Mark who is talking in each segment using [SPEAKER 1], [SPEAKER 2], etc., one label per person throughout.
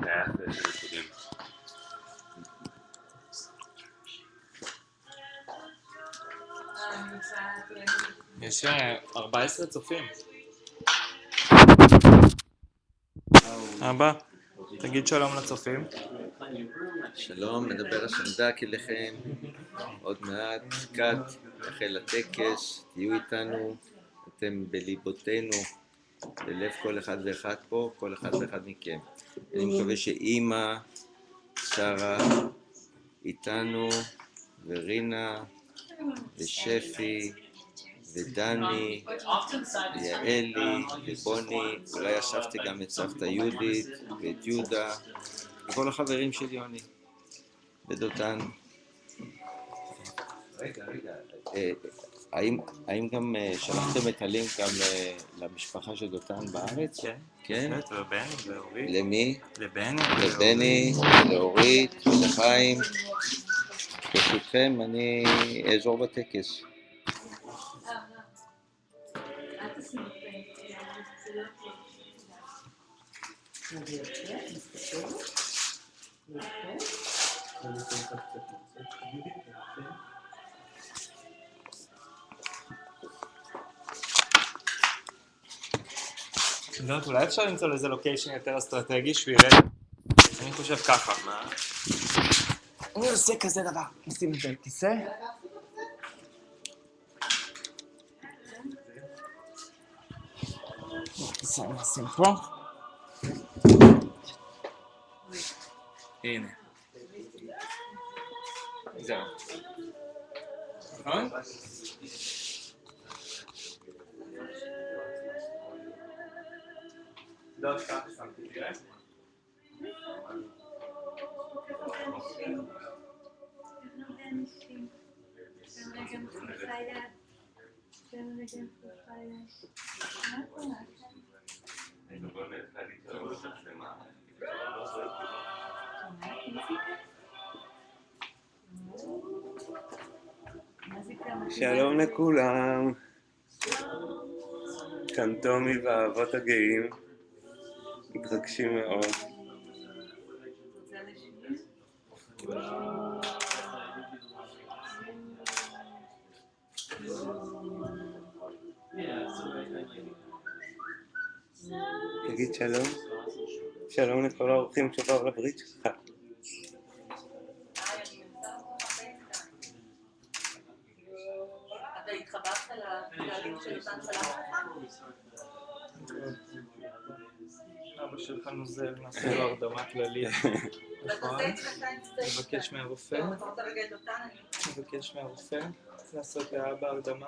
[SPEAKER 1] היה יפה של ריקודים. יש 14 צופים. אבא, תגיד שלום לצופים.
[SPEAKER 2] שלום, מדבר השמדק אליכם. עוד מעט, קאט, החל הטקס, תהיו איתנו, אתם בליבותינו, בלב כל אחד ואחד פה, כל אחד ואחד מכם. אני מקווה שאמא, שרה, איתנו, ורינה, ושפי, ודני, ויעלי, ובוני, אולי ישבתי גם את סבתא יהודית, ואת יהודה, וכל החברים של יוני, ודותן. רגע. האם גם שלחתם את הלינק גם למשפחה של דותן בארץ?
[SPEAKER 1] כן.
[SPEAKER 2] כן?
[SPEAKER 1] לבני ולאורית.
[SPEAKER 2] למי?
[SPEAKER 1] לבני
[SPEAKER 2] לאורית, ולחיים. ברשותכם, אני אעזור בטקס.
[SPEAKER 1] אולי אפשר למצוא לזה לוקיישן יותר אסטרטגי שביל... אני חושב ככה. אני עושה כזה דבר. נשים את זה על כיסא. כיסא נשים פה. הנה. זהו. נכון? לא תקח שמתי תראה.
[SPEAKER 3] שלום לכולם, כאן תומי והאבות הגאים, מתרגשים מאוד. תגיד שלום, שלום לכל האורחים שבאו לברית שלך.
[SPEAKER 4] אתה התחברת לכללים של אותן שלח לך?
[SPEAKER 1] אבא שלך נוזל, נעשה לו הרדמה כללית. נכון? מבקש מהרופא. לעשות לאבא הרדמה.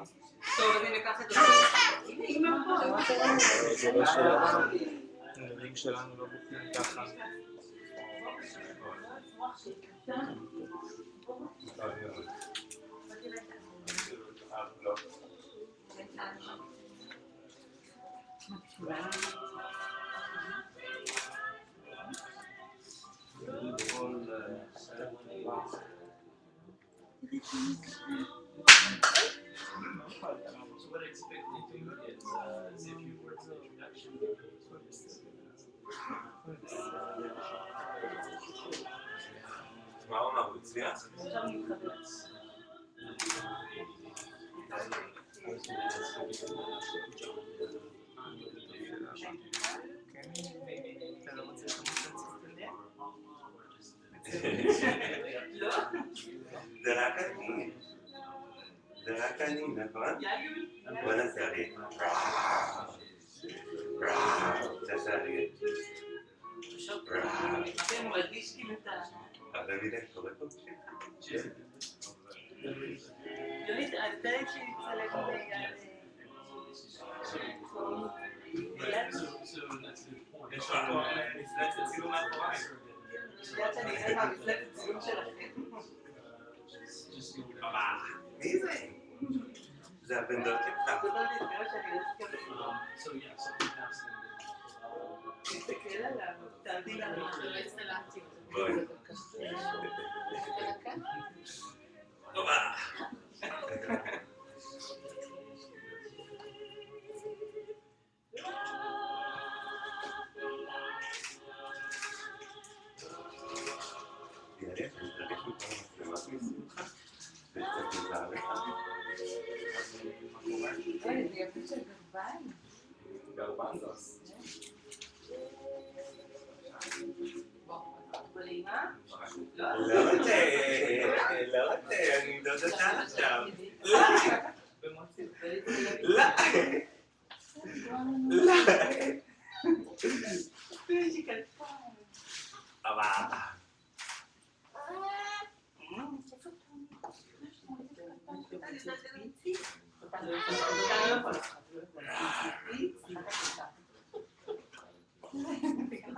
[SPEAKER 4] טוב, אני אקח את זה.
[SPEAKER 1] זה לא שלנו. הילדים שלנו לא בוחרים ככה.
[SPEAKER 3] מה הוא אמר? הוא הצליח? זה רק אני, נכון? בוא נעשה לי. תעשה לי.
[SPEAKER 4] כן, מרגיש כאילו את ה...
[SPEAKER 3] אבל מידי קורא פה?
[SPEAKER 4] יונית, אתה יודע שיצלם ליד...
[SPEAKER 3] יש לנו מפלצת צילום מאחוריי.
[SPEAKER 4] יודעת שאני אראה מהמפלצת צילום שלכם.
[SPEAKER 3] מי זה? זה הבן דוד שלך.
[SPEAKER 4] תודה לי, תראה שאני רצתי תסתכל עליו, תעדי לנו, לא הצטלמתי.
[SPEAKER 3] בואי. אבל זה כאן עכשיו. לא. לא. אבל...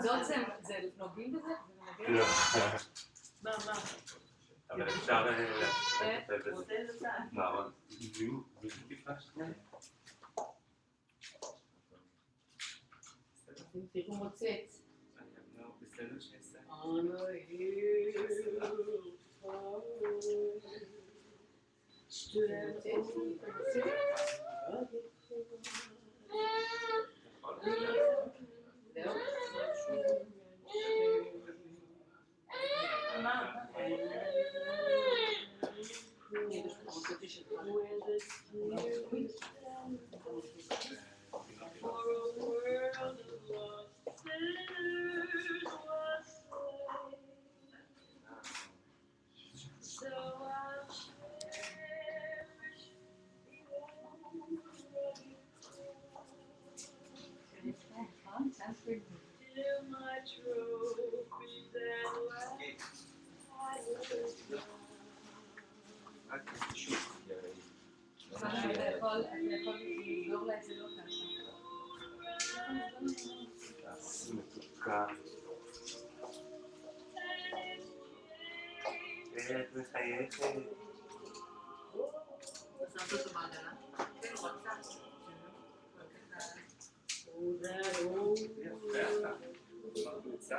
[SPEAKER 4] זאת זה נוגעים בזה?
[SPEAKER 3] לא.
[SPEAKER 4] מה?
[SPEAKER 3] אבל אפשר לטפל בזה. לא, אבל...
[SPEAKER 4] תראו מוצץ.
[SPEAKER 1] בסדר שיעשה.
[SPEAKER 4] אתה יכול לסגור לה את זה לא ככה.
[SPEAKER 3] מתוקה. את מחייכת.
[SPEAKER 4] שמת אותו בעגלה? כן, הוא רצה.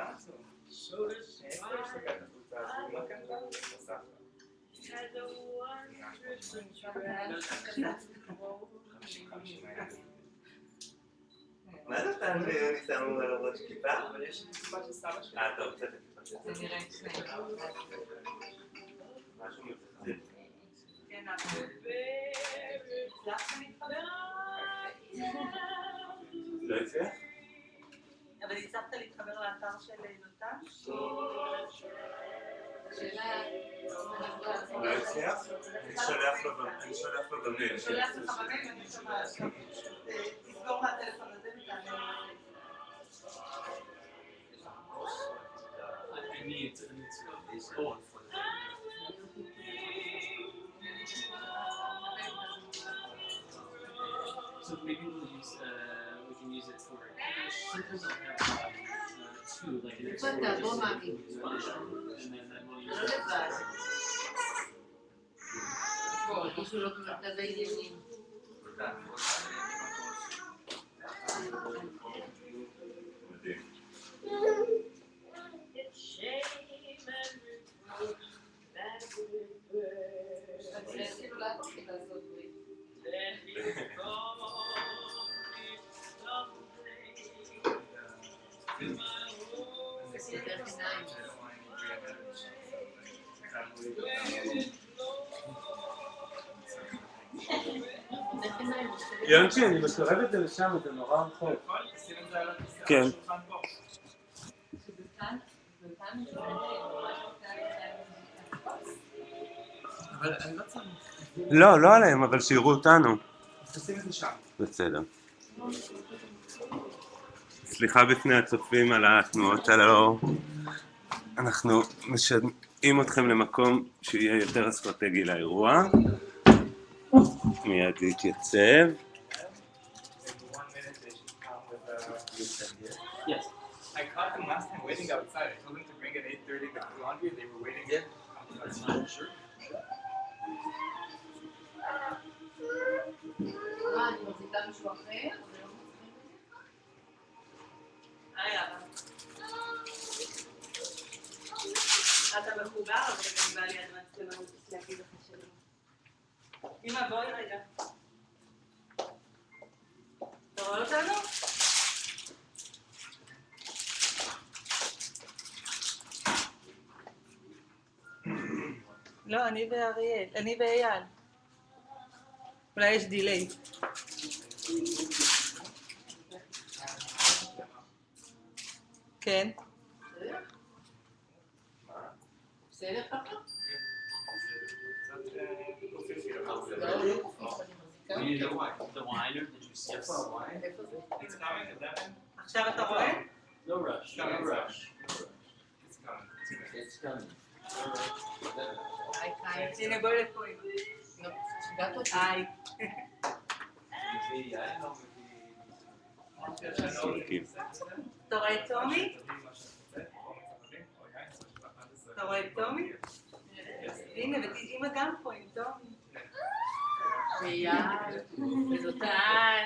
[SPEAKER 3] מה זה פעם שיוני שמו על הראש כיפה?
[SPEAKER 1] אבל יש לי כיפה של סבא שלי.
[SPEAKER 3] אתה רוצה את הכיפה שלך?
[SPEAKER 4] זה נראה שנייה.
[SPEAKER 3] משהו מצחצח.
[SPEAKER 4] כן, אבל... הצלחת להתחבר?
[SPEAKER 3] לא הצליח?
[SPEAKER 4] אבל הצלחת להתחבר לאתר של נותן? שאלה...
[SPEAKER 3] לא הצליח? אני שולח לו במייל.
[SPEAKER 4] שולח לך במייל, אני שומעת. תסגור מהטלפון הזה ותענה.
[SPEAKER 1] I need to hold for that. So maybe we can use it for sometimes I'll have two like an extra and then we'll use it.
[SPEAKER 4] בוא, יש לו מרכזי דיונים.
[SPEAKER 3] יונקי, אני מסרב את זה לשם, זה נורא רחוק. כן.
[SPEAKER 1] אבל אני לא צריך.
[SPEAKER 3] לא, לא עליהם, אבל שיראו אותנו.
[SPEAKER 1] תשים את זה שם.
[SPEAKER 3] בסדר. סליחה בפני הצופים על התנועות הללו. אנחנו משנים אתכם למקום שיהיה יותר אסטרטגי לאירוע. מיד להתייצב.
[SPEAKER 1] Yes. I caught them last time waiting outside. I told them to bring at 8:30 the laundry. They were waiting outside. Sure.
[SPEAKER 4] אני מחזיקה מישהו אחר? אתה מחובר, אבל גם בא לי עד מצלמה, אני רוצה להגיד לך שלום. אמא, בואי רגע. אתה רואה אותנו? לא, אני ואריאל, אני ואייל. אולי יש דיליי. כן. בסדר ככה?
[SPEAKER 1] The wine or the juice? Yes.
[SPEAKER 4] עכשיו אתה רואה?
[SPEAKER 1] No rush. No rush.
[SPEAKER 5] It's coming.
[SPEAKER 4] הנה בואי לפה. היי. אתה רואה את טומי? אתה רואה את טומי? הנה, ואמא גם פה עם טומי.
[SPEAKER 6] וזאתן.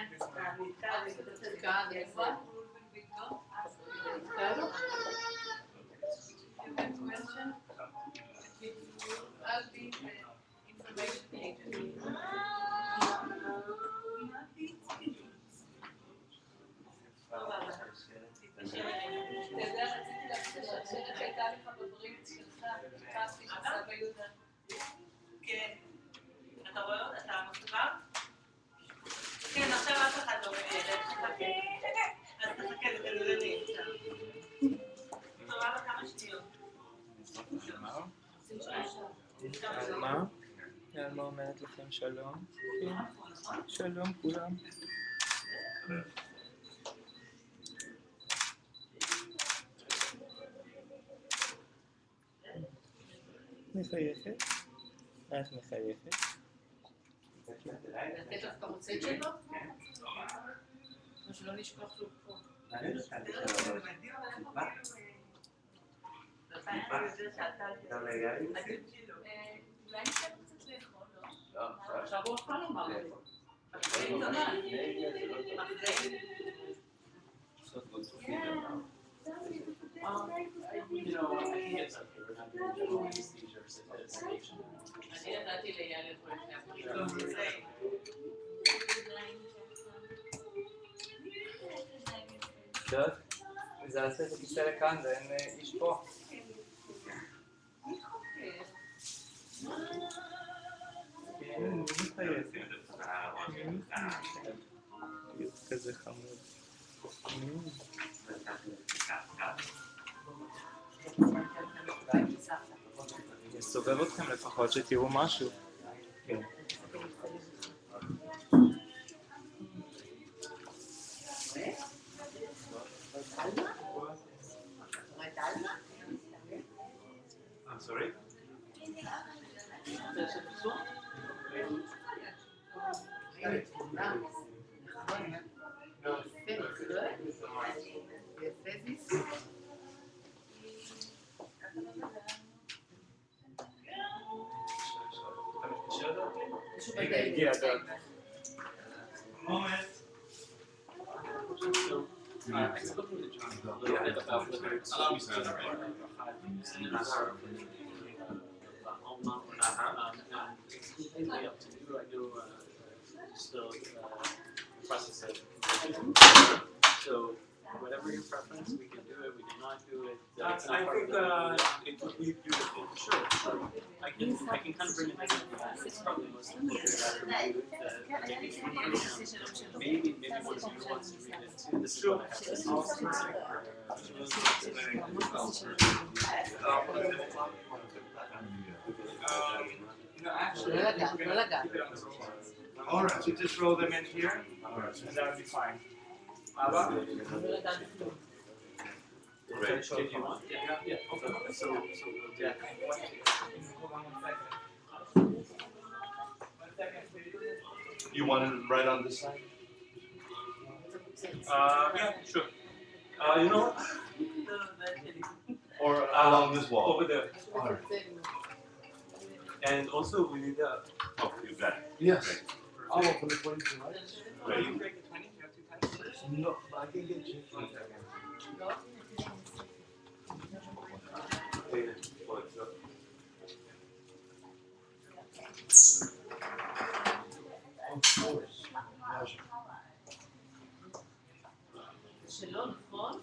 [SPEAKER 4] כן. אתה רואה אותה? אתה מחובר? כן, עכשיו אף אחד לא מבין. אז תחכה, זה תלולני עכשיו. תורה בכמה שניות.
[SPEAKER 7] מה? יאללה אומרת לכם שלום. שלום כולם. מחייכת? את מחייכת?
[SPEAKER 6] לתת לך את המוצאת שלו? או שלא נשכח שהוא פה. אולי ניתן קצת לאכול, לא? עכשיו הוא אוכל לומר לי. אני ידעתי ליד איפה לפני
[SPEAKER 7] טוב, זה עושה את הכיסא לכאן ואין איש פה. כן, כזה חמוד. אסובב אתכם לפחות שתראו משהו.
[SPEAKER 3] I'm sorry?
[SPEAKER 7] הנה, הגיע דוד.
[SPEAKER 3] moment.
[SPEAKER 1] I spoke to John a little bit about whether it's and it's completely up to you. I do still process it. So whatever your preference, we can do it. We cannot do it. It's not
[SPEAKER 3] I
[SPEAKER 1] part
[SPEAKER 3] think
[SPEAKER 1] of the
[SPEAKER 3] it would be beautiful.
[SPEAKER 1] Sure. I can kind of bring it together. It's probably most important that we do maybe one of you wants to read it too. This is what I have to say.
[SPEAKER 3] Actually, all right, so just roll them in here. All right,
[SPEAKER 7] And that would be fine.
[SPEAKER 3] Great.
[SPEAKER 1] Did you want? Yeah. Okay. So yeah.
[SPEAKER 8] You want it right on this side?
[SPEAKER 3] Yeah, sure. You know what?
[SPEAKER 8] Or along this wall?
[SPEAKER 3] Over there.
[SPEAKER 8] All right.
[SPEAKER 3] And also we need a.
[SPEAKER 8] Oh, you got it.
[SPEAKER 5] Yes. I'll open it for you tonight.
[SPEAKER 3] Can you break the 20? You have 2 times?
[SPEAKER 5] No, I can get you. Of course.
[SPEAKER 6] שלא, נכון?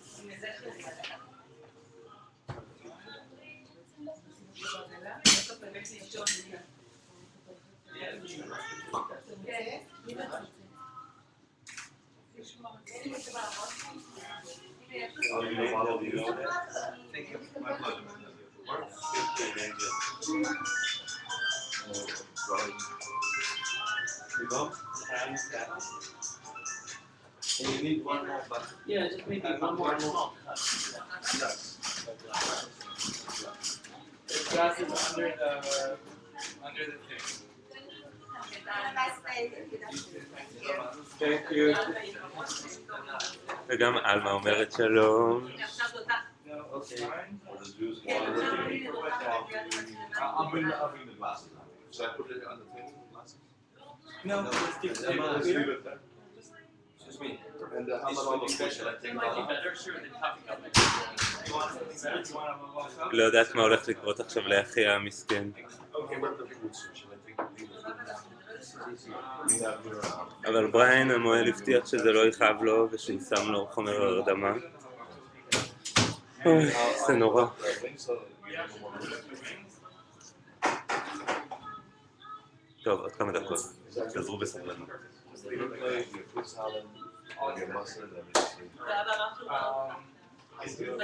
[SPEAKER 8] Oh, you don't follow the order?
[SPEAKER 3] Thank you.
[SPEAKER 8] My pleasure. Work? Thank you. You know? And you need one more button.
[SPEAKER 1] Yeah, just maybe one more small cut.
[SPEAKER 7] The glass is under the thing.
[SPEAKER 3] Thank you. וגם אלמה אומרת שלום.
[SPEAKER 7] No, okay. Fine.
[SPEAKER 8] Or just use water. I'll bring the glasses now. Should I put it on the table, the glasses?
[SPEAKER 7] No, let's keep the table
[SPEAKER 8] Let's
[SPEAKER 7] here.
[SPEAKER 8] leave it there. Excuse me. And how about all those fish? Should I take
[SPEAKER 1] It might be
[SPEAKER 8] them?
[SPEAKER 1] better, sure, than coffee cup.
[SPEAKER 7] You want something better? You want a long cup?
[SPEAKER 3] לא יודעת מה הולך לקרות עכשיו לאחיה המסכן.
[SPEAKER 8] Okay, what the food suit? Should I take leave it? We have your
[SPEAKER 3] אבל בריין המוהל הבטיח שזה לא יכאב לו ושהוא שם לו חומר הרדמה. אוי, זה נורא. טוב, עוד כמה דקות. תעזרו בסבלנות.
[SPEAKER 8] Just leave it there, your fruit salad, all your mustard, everything.
[SPEAKER 7] I do.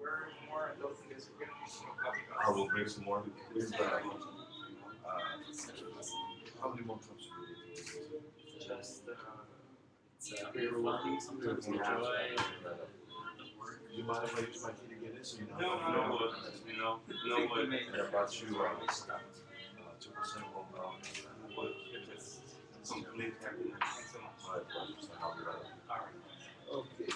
[SPEAKER 7] We're more adults in this. We're gonna do some coffee cups.
[SPEAKER 8] I will bring some more. How many more cups do you need?
[SPEAKER 7] Just
[SPEAKER 1] It's overwhelming sometimes, the joy and the work.
[SPEAKER 8] Do you mind if I use my key to get in? So you know.
[SPEAKER 3] No wood.
[SPEAKER 8] And I brought you 2% wood.
[SPEAKER 3] Complete happiness.
[SPEAKER 8] My pleasure, son. I'll be right up.
[SPEAKER 3] Okay.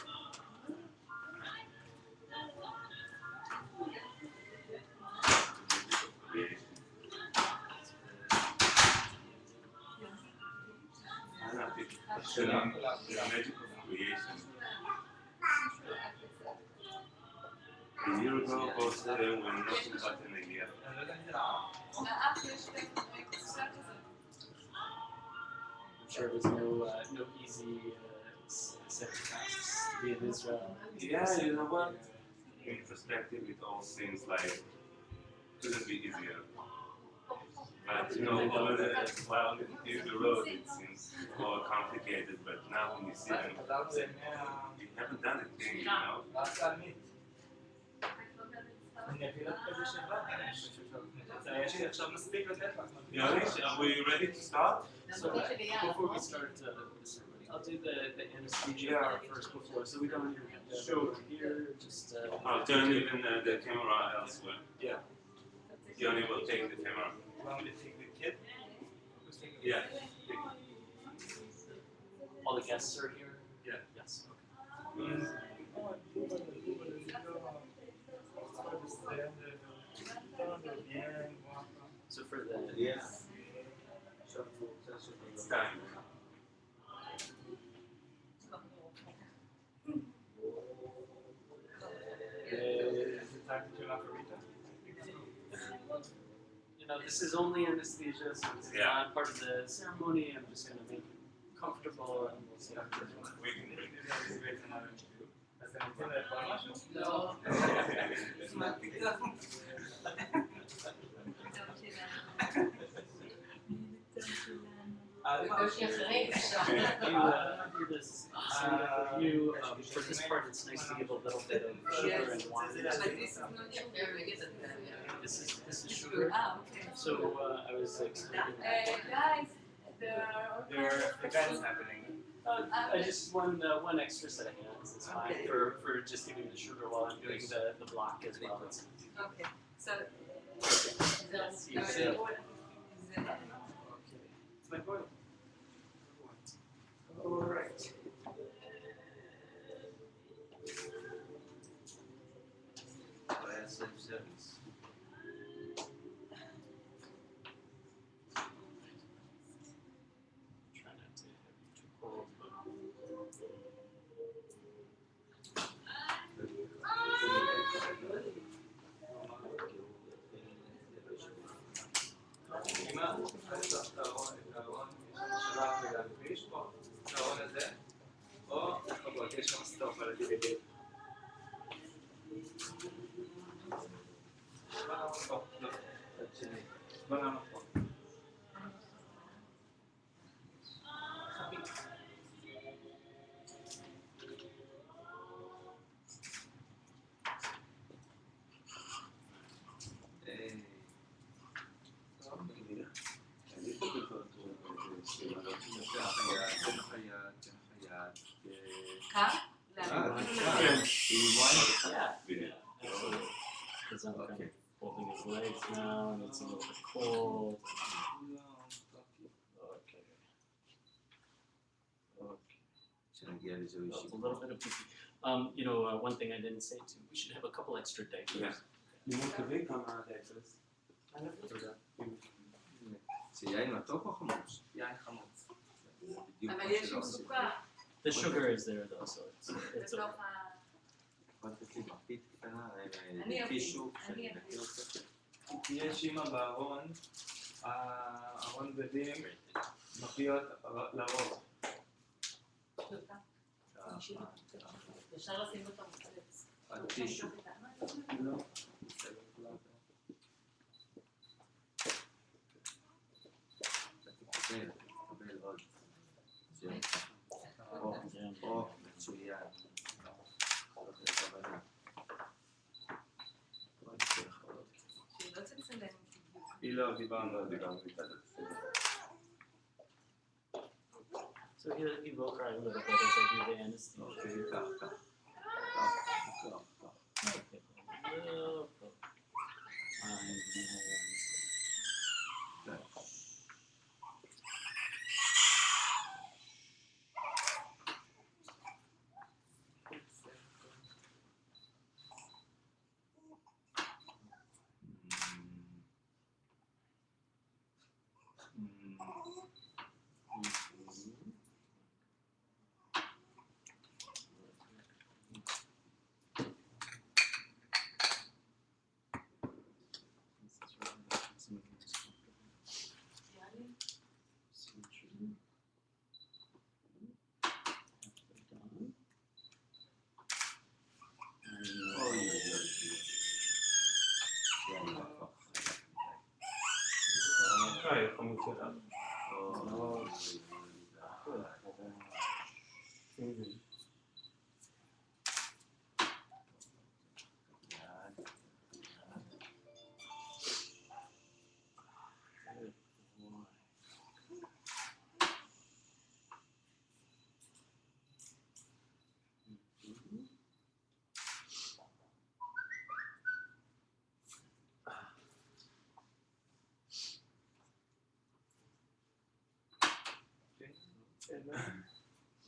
[SPEAKER 3] A year ago, both said when nothing happened again.
[SPEAKER 1] I'm sure it was no easy set of tasks to be in Israel.
[SPEAKER 3] Yeah, you know what? In perspective, it all seems like couldn't be easier. But you know, over the road, it seems more complicated. But now when you see them, you haven't done a thing, you know.
[SPEAKER 7] אני אביא לך כזה שבא, אני חושב יש לי עכשיו מספיק לתת לך.
[SPEAKER 3] Yanish, are we ready to start?
[SPEAKER 1] So before we start the ceremony, I'll do the anesthesia part first before, so we don't even have to go over here. Just
[SPEAKER 3] I'll turn even the camera elsewhere.
[SPEAKER 7] Yeah.
[SPEAKER 3] Yoni will take the camera.
[SPEAKER 7] You want me to take the kid? Who's taking the
[SPEAKER 3] Yeah.
[SPEAKER 1] all the guests are here.
[SPEAKER 3] Yeah.
[SPEAKER 1] Yes. Okay. So for the
[SPEAKER 3] It's time.
[SPEAKER 7] Is it time to turn off the Rita?
[SPEAKER 1] you know, this is only anesthesia, so it's
[SPEAKER 3] Yeah.
[SPEAKER 1] not part of the ceremony. I'm just gonna make you comfortable, and we'll see after.
[SPEAKER 3] We can do
[SPEAKER 7] אז אתה נותן לאכול משהו?
[SPEAKER 6] לא. בקושי אחרים אפשר.
[SPEAKER 1] Do this for you. For this part, it's nice to give a little bit of sugar and wine. This is sugar. So I was explaining.
[SPEAKER 6] Guys,
[SPEAKER 7] The event's happening.
[SPEAKER 1] I just one extra set of hands is fine for just giving the sugar while I'm doing the block as well. It's,
[SPEAKER 6] Okay, so
[SPEAKER 7] It's my boy.
[SPEAKER 1] all right. Try not to have it too cold, but
[SPEAKER 7] אמא, יש לך את הארון שלך וגם יש פה, את הארון הזה, או חבוד, יש שם סטוף על הדיליגט. מה
[SPEAKER 1] legs now, and it's a little bit cold. Okay. Okay.
[SPEAKER 2] כשנגיע לזה הוא
[SPEAKER 1] Well,
[SPEAKER 2] אישי.
[SPEAKER 1] a little bit of pee. One thing I didn't say too, we should have a couple extra diapers.
[SPEAKER 3] Yeah. לימוד טבעי כמה דייפרס. תודה.
[SPEAKER 2] זה יין מתוק או חמוץ?
[SPEAKER 3] יין חמוץ.
[SPEAKER 2] בדיוק
[SPEAKER 6] אבל
[SPEAKER 2] כמו
[SPEAKER 6] יש
[SPEAKER 2] שלא
[SPEAKER 6] עם
[SPEAKER 2] עשיתי.
[SPEAKER 6] סוכר.
[SPEAKER 1] The sugar is there though, so it's
[SPEAKER 6] בתוך
[SPEAKER 1] okay.
[SPEAKER 2] יש לי מפית קטנה,
[SPEAKER 6] אני אביא,
[SPEAKER 2] טישו, שאני
[SPEAKER 6] אני
[SPEAKER 2] אנקה אותו.
[SPEAKER 3] יש אימא בארון, הארון בגדים, מפיות לרוב.
[SPEAKER 6] אפשר לשים אותו מוצץ.
[SPEAKER 2] הטישו.
[SPEAKER 3] לא.
[SPEAKER 2] תקבל עוד. זהו. או, מצוין. זאת הכוונה.
[SPEAKER 6] שלא תצלם.
[SPEAKER 3] היא לא, דיברנו איתה.
[SPEAKER 1] So he will cry a little bit as I do the anesthesia.
[SPEAKER 2] אוקיי, כך.
[SPEAKER 1] Okay. A little bit.
[SPEAKER 3] חמוץ שלה.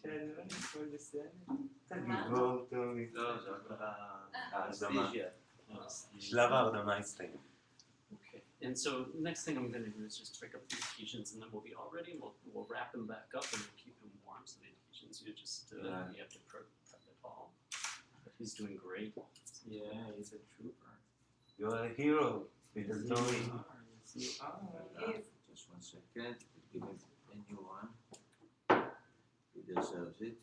[SPEAKER 3] שלום, הכל בסדר? תגיבו טומי.
[SPEAKER 2] לא, זה רק
[SPEAKER 3] ההרדמה.
[SPEAKER 1] Anesthesia.
[SPEAKER 3] שלב ההרדמה הסתיים.
[SPEAKER 1] Okay. And so next thing I'm going to do is just break up the adhesions, and then we'll be all ready. And we'll wrap him back up, and we'll keep him warm. So the adhesions, you have to prep it all. But he's doing great.
[SPEAKER 3] Yeah, he's a trooper. You're a hero. There's no way.
[SPEAKER 2] Just 1 second. Give him a new one. He deserves it.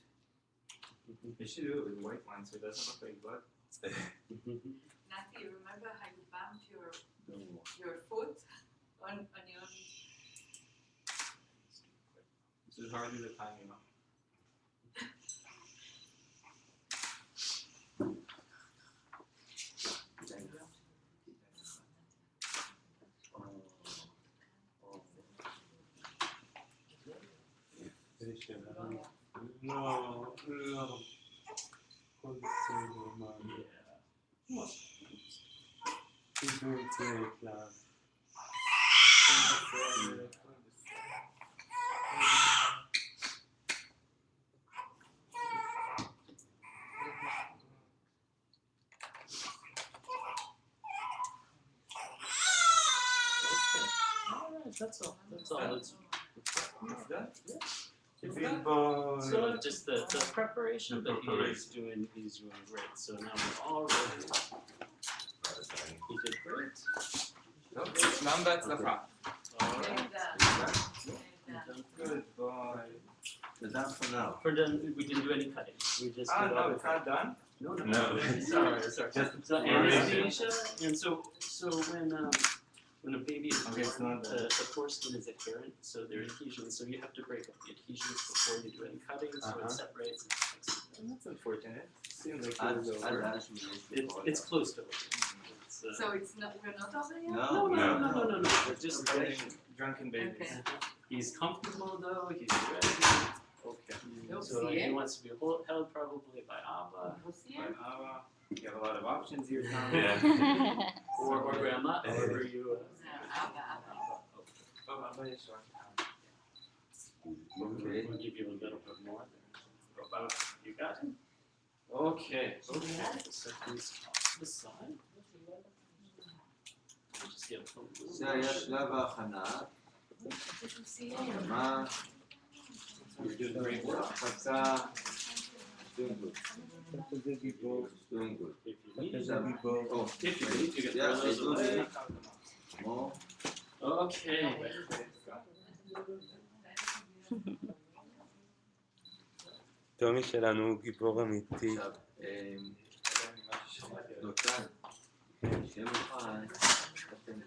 [SPEAKER 3] You should do it with white wine so it doesn't look like blood.
[SPEAKER 6] Nati, remember how you bumped
[SPEAKER 2] No more.
[SPEAKER 6] your foot on your...
[SPEAKER 3] This is hardly the time, you know. No. He's doing great, love.
[SPEAKER 1] That's all. That's all.
[SPEAKER 3] It's done?
[SPEAKER 1] It's
[SPEAKER 3] Big
[SPEAKER 1] done.
[SPEAKER 3] boy.
[SPEAKER 1] So just the preparation,
[SPEAKER 3] The
[SPEAKER 1] but
[SPEAKER 3] preparation.
[SPEAKER 1] he's doing great. So now we're all ready. He did great.
[SPEAKER 3] טוב, שלום בהצלחה.
[SPEAKER 1] All right.
[SPEAKER 3] Good boy.
[SPEAKER 2] We're done for now.
[SPEAKER 1] For done, we didn't do any cutting. We just did all
[SPEAKER 3] No,
[SPEAKER 1] the
[SPEAKER 3] it's not done?
[SPEAKER 1] No.
[SPEAKER 3] No.
[SPEAKER 1] Sorry.
[SPEAKER 3] Just
[SPEAKER 1] So
[SPEAKER 3] coordination.
[SPEAKER 1] anesthesia, and so when a baby is
[SPEAKER 3] Okay, it's
[SPEAKER 1] born,
[SPEAKER 3] not
[SPEAKER 1] the foreskin is adherent, so there are adhesions. So you have to break up the adhesions before you do any cutting, so it separates and protects it.
[SPEAKER 3] That's unfortunate. Seems like
[SPEAKER 2] עד
[SPEAKER 3] it was over.
[SPEAKER 2] אז הוא יש לו
[SPEAKER 1] It's close to over. It's,
[SPEAKER 6] So it's not, we're not over yet?
[SPEAKER 2] No.
[SPEAKER 1] No. We're just
[SPEAKER 3] Getting drunken babies.
[SPEAKER 6] Okay.
[SPEAKER 1] He's comfortable though. He's ready.
[SPEAKER 3] Okay.
[SPEAKER 6] You'll
[SPEAKER 1] So
[SPEAKER 6] see
[SPEAKER 1] he
[SPEAKER 6] it.
[SPEAKER 1] wants to be held probably by Abba.
[SPEAKER 6] We'll see
[SPEAKER 3] But
[SPEAKER 6] it.
[SPEAKER 3] you have a lot of options here, Tom.
[SPEAKER 2] Yeah.
[SPEAKER 1] or grandma, however you.
[SPEAKER 2] Okay.
[SPEAKER 1] We'll give you a little bit more there. You got it? Okay. So please toss to the side. We'll just get a little
[SPEAKER 2] זה היה שלב ההכנה, הרמה,
[SPEAKER 1] You're doing great work.
[SPEAKER 2] הרחקה, doing good,
[SPEAKER 5] That's a baby boy.
[SPEAKER 2] doing good.
[SPEAKER 1] If you need
[SPEAKER 5] That's a
[SPEAKER 1] them,
[SPEAKER 5] baby boy.
[SPEAKER 2] Oh,
[SPEAKER 1] if you need, you can
[SPEAKER 2] Yeah,
[SPEAKER 1] throw those
[SPEAKER 2] I do
[SPEAKER 1] away.
[SPEAKER 2] need. more,
[SPEAKER 1] Okay.
[SPEAKER 3] טומי שלנו הוא גיבור אמיתי.
[SPEAKER 2] עכשיו, דותן, שיהיה מוכן, אתם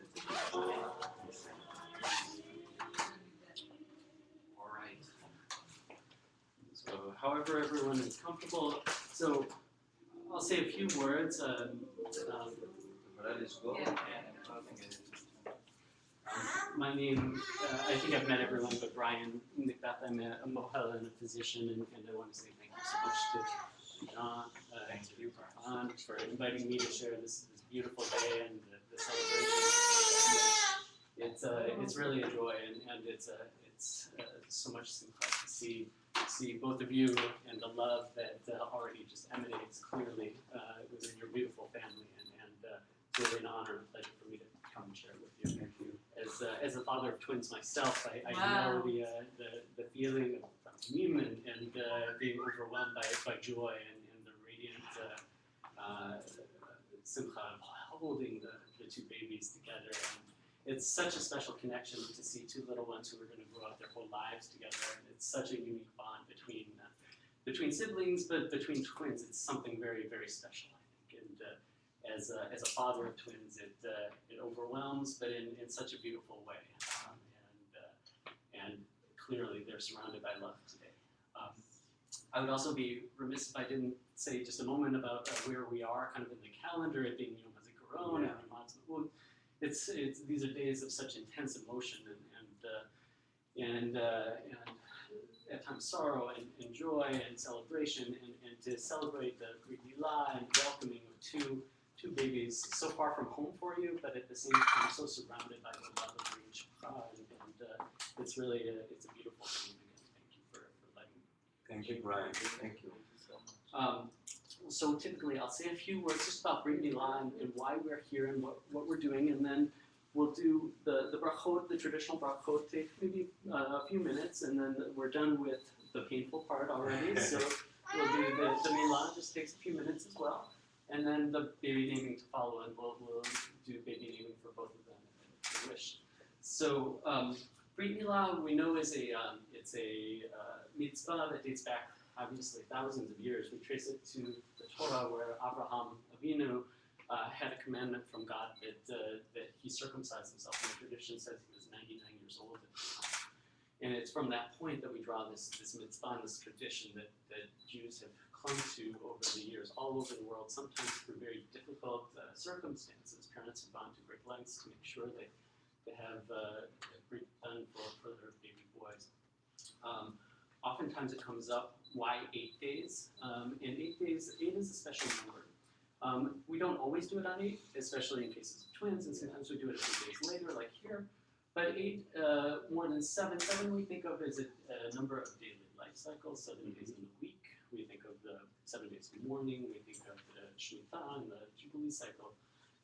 [SPEAKER 1] All right. So, however everyone is comfortable. So, I'll say a few words.
[SPEAKER 2] יכולה לסגור?
[SPEAKER 1] My name, I think I've met everyone but Brian Macbeth. I'm a mohel and a physician, and I want to say thank you so much to John, to you, Farhan, for inviting me to share this beautiful day and the celebration. It's really a joy, and it's so much simcha to see both of you and the love that already just emanates clearly within your beautiful family, and it's really an honor and pleasure for me to come and share it with you.
[SPEAKER 3] Thank you.
[SPEAKER 1] As a father of twins myself, I know the feeling of tamim and being overwhelmed by joy and the radiant simcha of holding the two babies together. And it's such a special connection to see two little ones who are going to grow up their whole lives together. And it's such a unique bond between siblings, but between twins, it's something very, very special, I think. And as a father of twins, it overwhelms, but in such a beautiful way. And clearly, they're surrounded by love today. I would also be remiss if I didn't say just a moment about where we are, kind of in the calendar, it being Yom HaZikaron and Ramaz Ma'ud. These are days of such intense emotion and at times sorrow and joy and celebration, and to celebrate the Brit Milah and welcoming of two babies so far from home for you, but at the same time so surrounded by the love of your Mishpacha, and it's really it's a beautiful thing. Again, thank you for letting me.
[SPEAKER 3] Thank you, Brian.
[SPEAKER 2] Thank you.
[SPEAKER 1] So typically I'll say a few words just about Brit Milah and why we're here and what we're doing, and then we'll do the brachot, the traditional brachot, take maybe a few minutes, and then we're done with the painful part already. So we'll do the Milah, just takes a few minutes as well, and then the baby naming to follow, and we'll do baby naming for both of them if you wish. So Brit Milah we know is it's a mitzvah that dates back obviously thousands of years. We trace it to the Torah, where Abraham Avinu had a commandment from God that he circumcised himself, and the tradition says he was 99 years old at the time. And it's from that point that we draw this mitzvah and this tradition that Jews have clung to over the years all over the world, sometimes through very difficult circumstances. Parents have gone to great lengths to make sure they have brit done for their baby boys. Oftentimes it comes up, why 8 days? And 8 days, 8 is a special number. We don't always do it on 8, especially in cases of twins, and sometimes we do it a few days later, like here. But 8, more than 7 we think of as a number of daily life cycles, 7 days in a week. We think of the 7 days of mourning, we think of the Shemitah and the Jubilee cycle.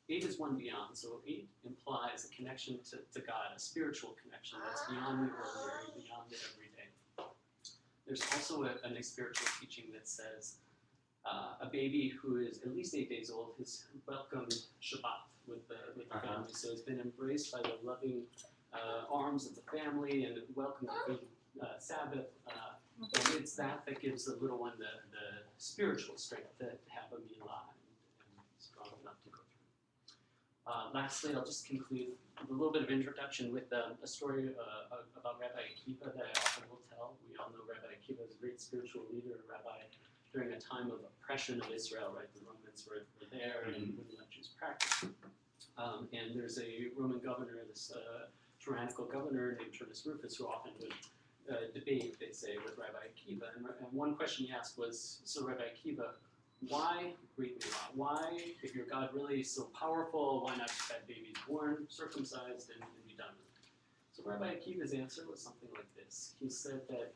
[SPEAKER 1] 8 is one beyond, so 8 implies a connection to God, a spiritual connection that's beyond the ordinary, beyond the everyday. There's also a spiritual teaching that says a baby who is at least 8 days old has welcomed Shabbat with the family, so it's been embraced by the loving arms of the family and welcomed the Sabbath. And it's that gives the little one the spiritual strength to have a milah and strong enough to go through. Lastly, I'll just conclude with a little bit of introduction with a story about Rabbi Akiva that I often will tell. We all know Rabbi Akiva is a great spiritual leader, a rabbi during a time of oppression of Israel, right? The Romans were there and wouldn't let Jews practice. And there's a Roman governor, this tyrannical governor named Turnus Rufus, who often would debate, they say, with Rabbi Akiva. And one question he asked was, so Rabbi Akiva, why Brit Milah? Why, if your God really is so powerful, why not just have babies born, circumcised, and be done with it? So Rabbi Akiva's answer was something like this. He said that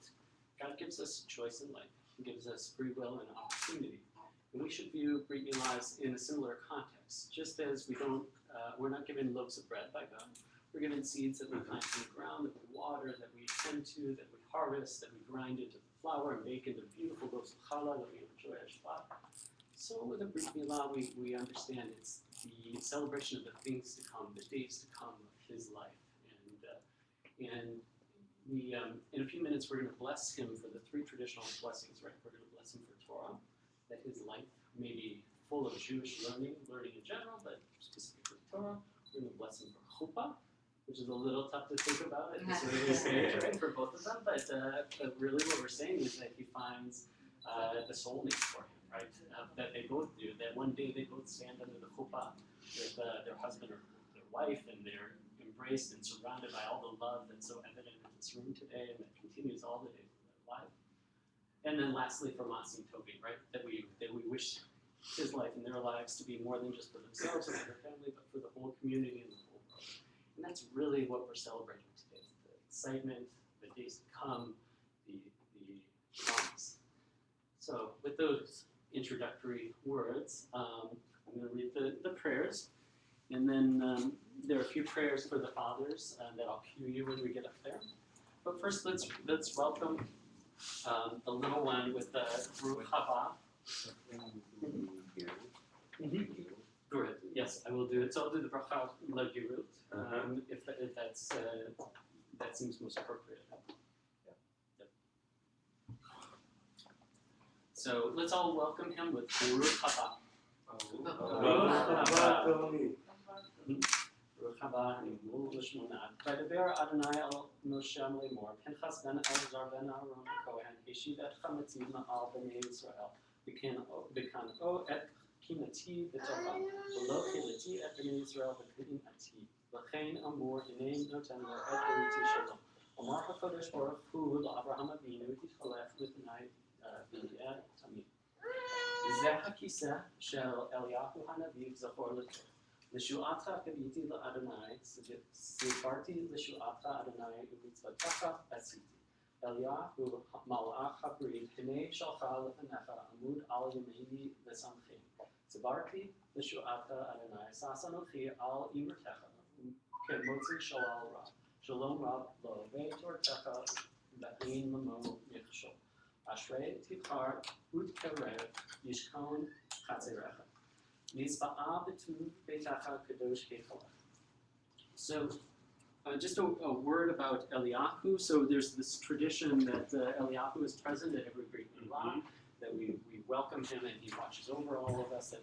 [SPEAKER 1] God gives us a choice in life. He gives us free will and opportunity. And we should view Brit Milah in a similar context. Just as we're not given loaves of bread by God. We're given seeds that we plant in the ground, that we water, that we tend to, that we harvest, that we grind into the flour and bake into beautiful loaves of challah that we enjoy at Shabbat. So with the Brit Milah, we understand it's the celebration of the things to come, the days to come of His life. And we, in a few minutes, we're going to bless him for the three traditional blessings, right? We're going to bless him for Torah, that his life may be full of Jewish learning in general, but specifically Torah. We're going to bless him for chuppah, which is a little tough to think about at this early stage, right, for both of them. But really what we're saying is that he finds the soulmate for him, right? That they both do, that one day they both stand under the chuppah with their husband or their wife, and they're embraced and surrounded by all the love that's so evident in this room today and that continues all the days of their life. And then lastly, for Masim Tovim, right? That we wish his life and their lives to be more than just for themselves and for their family, but for the whole community and the whole world. And that's really what we're celebrating today. The excitement, the days to come, the promise. So with those introductory words, I'm going to read the prayers. And then there are a few prayers for the fathers that I'll cue you when we get up there. But first, let's welcome the little one with the Brith Haba. Brith, yes, I will do it. So I'll do the bracha legirut, if that seems most appropriate. Yep. So let's all welcome him with Brith Haba. ברוך הבא, הנגמול ושמונה. וידבר אדוני אל משה לאמור, פנחס בן אלעזר בן אהרון הכהן, השיב את חמתי מעל בני ישראל, וקנאו את קנאתי בתוכם, ולא קנאתי את בני ישראל בקנאתי. לכן אמור, הנה נותן לו את בריתי שלום. אמר הקדוש ברוך הוא לאברהם אבינו, התהלך לפני ויהיה תמיד. זה הכיסא של אליהו הנביא זכור לטוב. לשועתך קראתי לאדוני, סיפרתי לשועתך אדוני ומצוותך עשיתי. אליהו מלאך הברית, הנה שלחה לפניך עמוד על ימיני ושמחים. סיפרתי לשועתך אדוני, שש אנוכי על אמרתך, כמוציא שלל רב. שלום רב לו, ותורתך ואין למו מכשול. אשרי תבחר ותקרב, ישכון חצריך. So, just a word about Eliyahu. So there's this tradition that Eliyahu is present at every Brit Milah, that we welcome him and he watches over all of us, that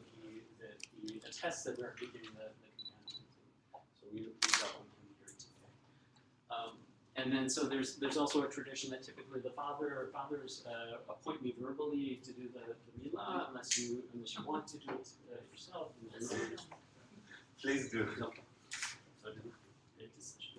[SPEAKER 1] he attests that we're keeping the commandments. So we welcome him here today. And then, so there's also a tradition that typically the fathers appoint me verbally to do the milah, unless you want to do it yourself.
[SPEAKER 3] Please do.
[SPEAKER 1] Okay. So make a decision.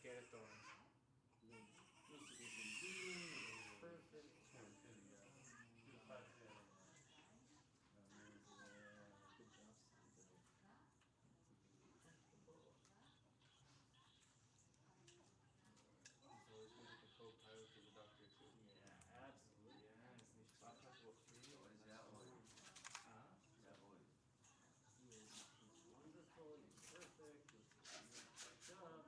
[SPEAKER 7] skeleton.
[SPEAKER 1] Needs to be convenient, it's perfect. Good job, Sandra.
[SPEAKER 7] He's always good at the co-pilot to the doctor too.
[SPEAKER 1] Yeah, absolutely.
[SPEAKER 7] Yes, משפחת רופאים.
[SPEAKER 2] זה האוהל.
[SPEAKER 7] אה?
[SPEAKER 2] זה האוהל.
[SPEAKER 1] He's wonderful, he's perfect, he's fucked up, warm,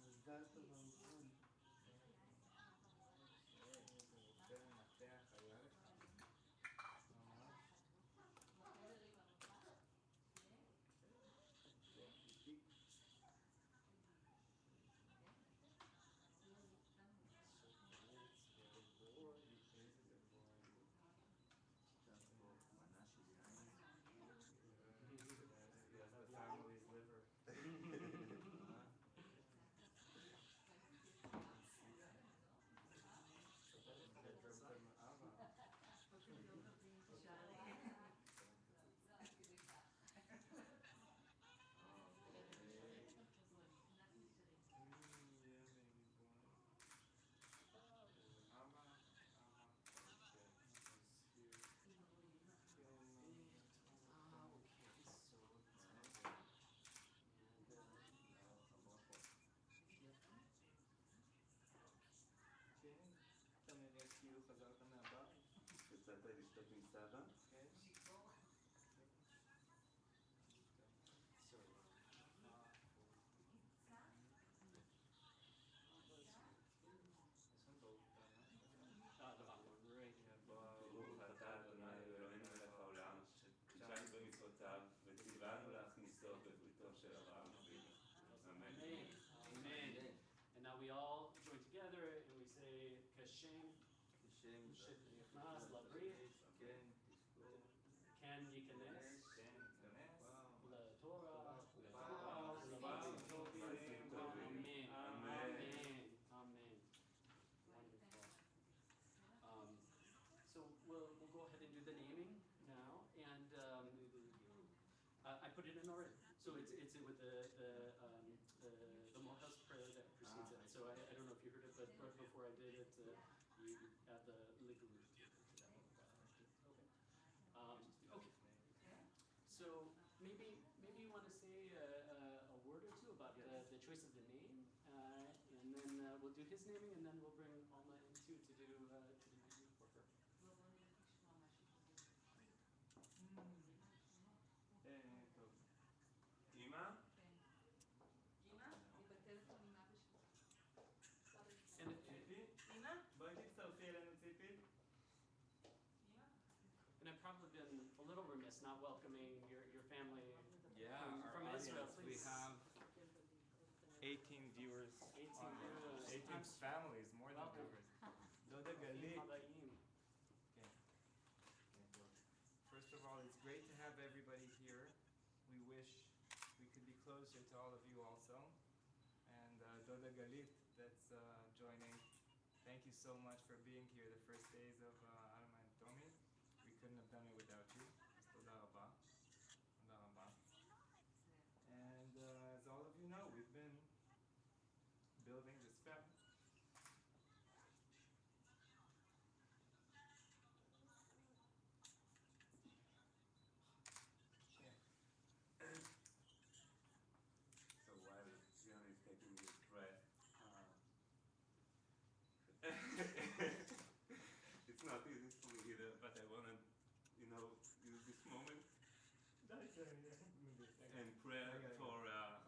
[SPEAKER 5] מזל טוב אהובון.
[SPEAKER 7] איזה רופא מנתח היה לך. ממש. איתי. איזה גבוה.
[SPEAKER 2] עכשיו פה מנה של יין.
[SPEAKER 7] Yes, the family's liver. bedroom from Abba. Yeah, baby boy. Abba,
[SPEAKER 1] okay, so
[SPEAKER 7] כן, אתה נראה כאילו חזרת מהבית.
[SPEAKER 3] יצאת לשתות עם סבא?
[SPEAKER 7] כן.
[SPEAKER 1] so
[SPEAKER 7] יש לנו באולפן.
[SPEAKER 1] the bottom one, right?
[SPEAKER 3] ברוך אתה אדוני אלוהינו מלך העולם, שקדשנו במצוותיו, וציוונו להכניסו בבריתו של אברהם אבינו. אמן.
[SPEAKER 1] Amen. Amen. And now we all join together and we say Kashem
[SPEAKER 2] כשם
[SPEAKER 1] שנכנס לברית,
[SPEAKER 2] כן, תזכור.
[SPEAKER 1] כן ייכנס
[SPEAKER 7] כן, ניכנס.
[SPEAKER 1] לתורה,
[SPEAKER 7] וואו,
[SPEAKER 1] למעשים טובים.
[SPEAKER 3] מעשים טובים.
[SPEAKER 1] Amen.
[SPEAKER 3] Amen.
[SPEAKER 1] Amen. Wonderful. So we'll go ahead and do the naming now, and I put it in already. So it's with the Morehouse prayer that precedes it. So I don't know if you heard it, but right before I did it, you add the ligur to that. Okay. So maybe you want to say a word or two about the choice of the name, and then we'll do his naming, and then we'll bring Alma in too to do naming for her.
[SPEAKER 7] טוב.
[SPEAKER 3] אמא?
[SPEAKER 4] אמא?
[SPEAKER 1] And
[SPEAKER 7] ציפי?
[SPEAKER 4] אמא?
[SPEAKER 7] בואי תצטרפי אלינו ציפי.
[SPEAKER 4] אמא?
[SPEAKER 1] And I've probably been a little remiss not welcoming your family
[SPEAKER 7] Yeah,
[SPEAKER 1] from
[SPEAKER 7] our
[SPEAKER 1] Israel,
[SPEAKER 7] audience. We
[SPEAKER 1] please.
[SPEAKER 7] have 18 viewers.
[SPEAKER 1] 18 viewers.
[SPEAKER 7] 18 families, more than
[SPEAKER 1] Welcome.
[SPEAKER 7] viewers. דודה גלית.
[SPEAKER 1] Habayim.
[SPEAKER 7] First of all, it's great to have everybody here. We wish we could be closer to all of you also. And Doda Galit, that's joining. Thank you so much for being here the first days of Alma and Tommy. We couldn't have done it without you. Toda rabba. Toda rabba. And as all of you know, we've been building this family.
[SPEAKER 3] So while Fiona is taking his breath, it's not easy for me either, but I want to, use this moment and pray for our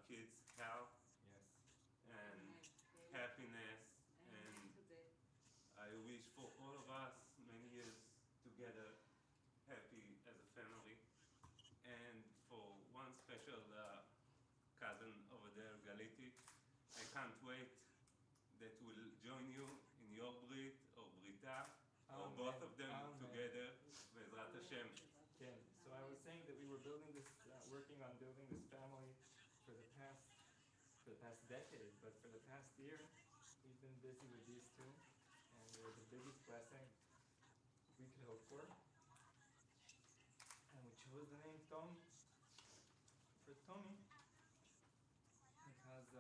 [SPEAKER 3] kids' health
[SPEAKER 7] Yes.
[SPEAKER 3] and happiness, and I wish for all of us many years together, happy as a family, and for one special cousin over there, Galiti. I can't wait that we'll join you in your Brit or Brita, or both of them together, Be'ezrat Hashem.
[SPEAKER 7] Okay, so I was saying that we were building this, working on building this family for the past decade, but for the past year, we've been busy with these two, and they're the biggest blessing we could hope for. chose the name Tom for Tommy because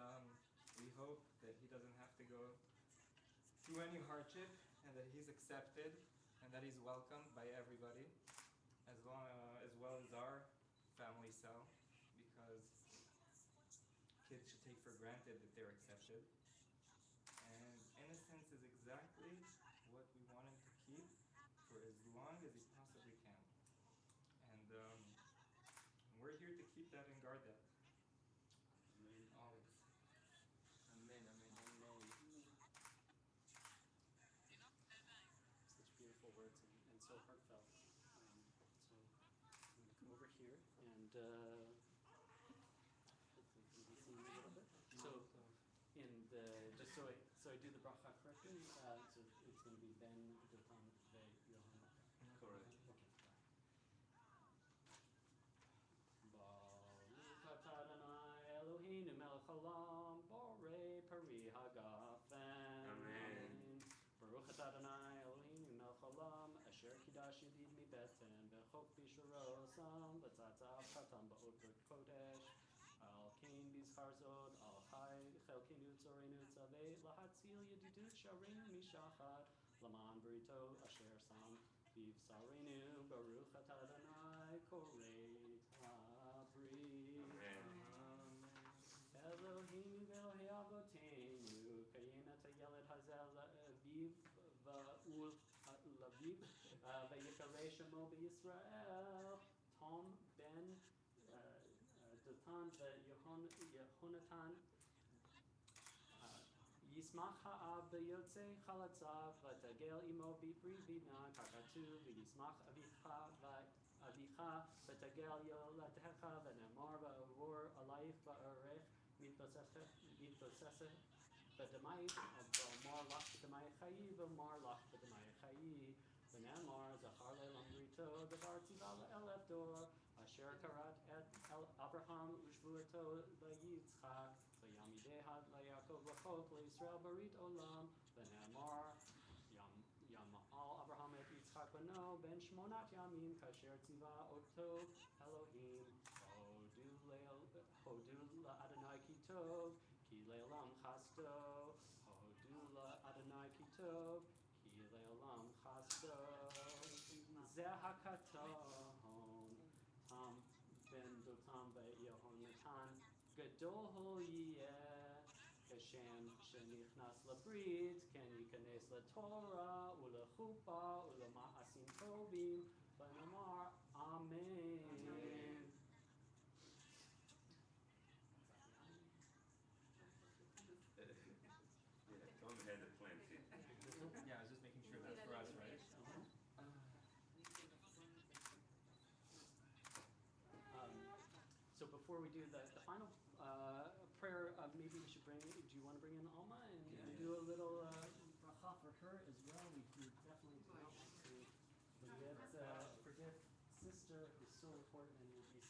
[SPEAKER 7] we hope that he doesn't have to go through any hardship and that he's accepted and that he's welcomed by everybody, as well as our family cell, because kids should take for granted that they're accepted. And innocence is exactly what we want him to keep for as long as he possibly can. And we're here to keep that and guard that. Always.
[SPEAKER 2] Amen, amen.
[SPEAKER 1] Such beautiful words and so heartfelt. So I'm going to come over here and hopefully you can see me a little bit. So in the so I do the bracha correctly. So it's going to be Ben Dotan Ve Yohan.
[SPEAKER 2] Correct.
[SPEAKER 1] Okay. Baruch atah Adonai Eloheinu melech haolam borei peri hagafen.
[SPEAKER 3] Amen.
[SPEAKER 1] Baruch atah Adonai Eloheinu melech haolam asher kidash yedid mi beten v'chok bishuro sam v'tzatzav katan ba'od brit kodesh al kain bizchar zod al chai chelkenu tzorenu tzaveh lahatzil yedidut sharenu mishachat laman brito asher sam Sarenu Baruch atah Adonai Korei Habri. Eloheinu ve'Elohei Avoteinu Kayin et hayeled hazel Aviv va'ul Laviv ve'yikarei shemo beYisrael Tom ben Dotan ve'Yehonatan Yismach ha'av b'yotzei chalatzav v'tagel imo b'pri v'na kakatu v'yismach avicha v'tagel yoladecha v'nemar v'avor alayich v'arech mitboseseh v'damayich v'amar lach v'damay chayi v'amar lach v'damay chayi v'nemar zachar le'lam brito davar tziva le'elef dor asher karat et Abraham u'shvuato v'yitzchak v'yamidehad le'Yaakov l'chok le'Yisrael barit olam v'nemar Yama'al Abraham et Yitzchak beno ben shmonat yamim kasher tziva oto Elohim hodu la'Adonai ki tov ki le'olam chasto hodu la'Adonai ki tov ki le'olam chasto zeh hakaton Tom ben Dotan ve'Yehonatan gadol yeh Kashem shenichnas labrit ken yikanes laTorah ulechupa ulema'asim tovim v'namar Amen.
[SPEAKER 3] Tom had a plenty.
[SPEAKER 7] Yeah, I was just making sure that's for us, right?
[SPEAKER 1] So before we do the final prayer, maybe we should do you want to bring in Alma and do a little bracha for her as well? We definitely do not want to forget sister is so important and we'll be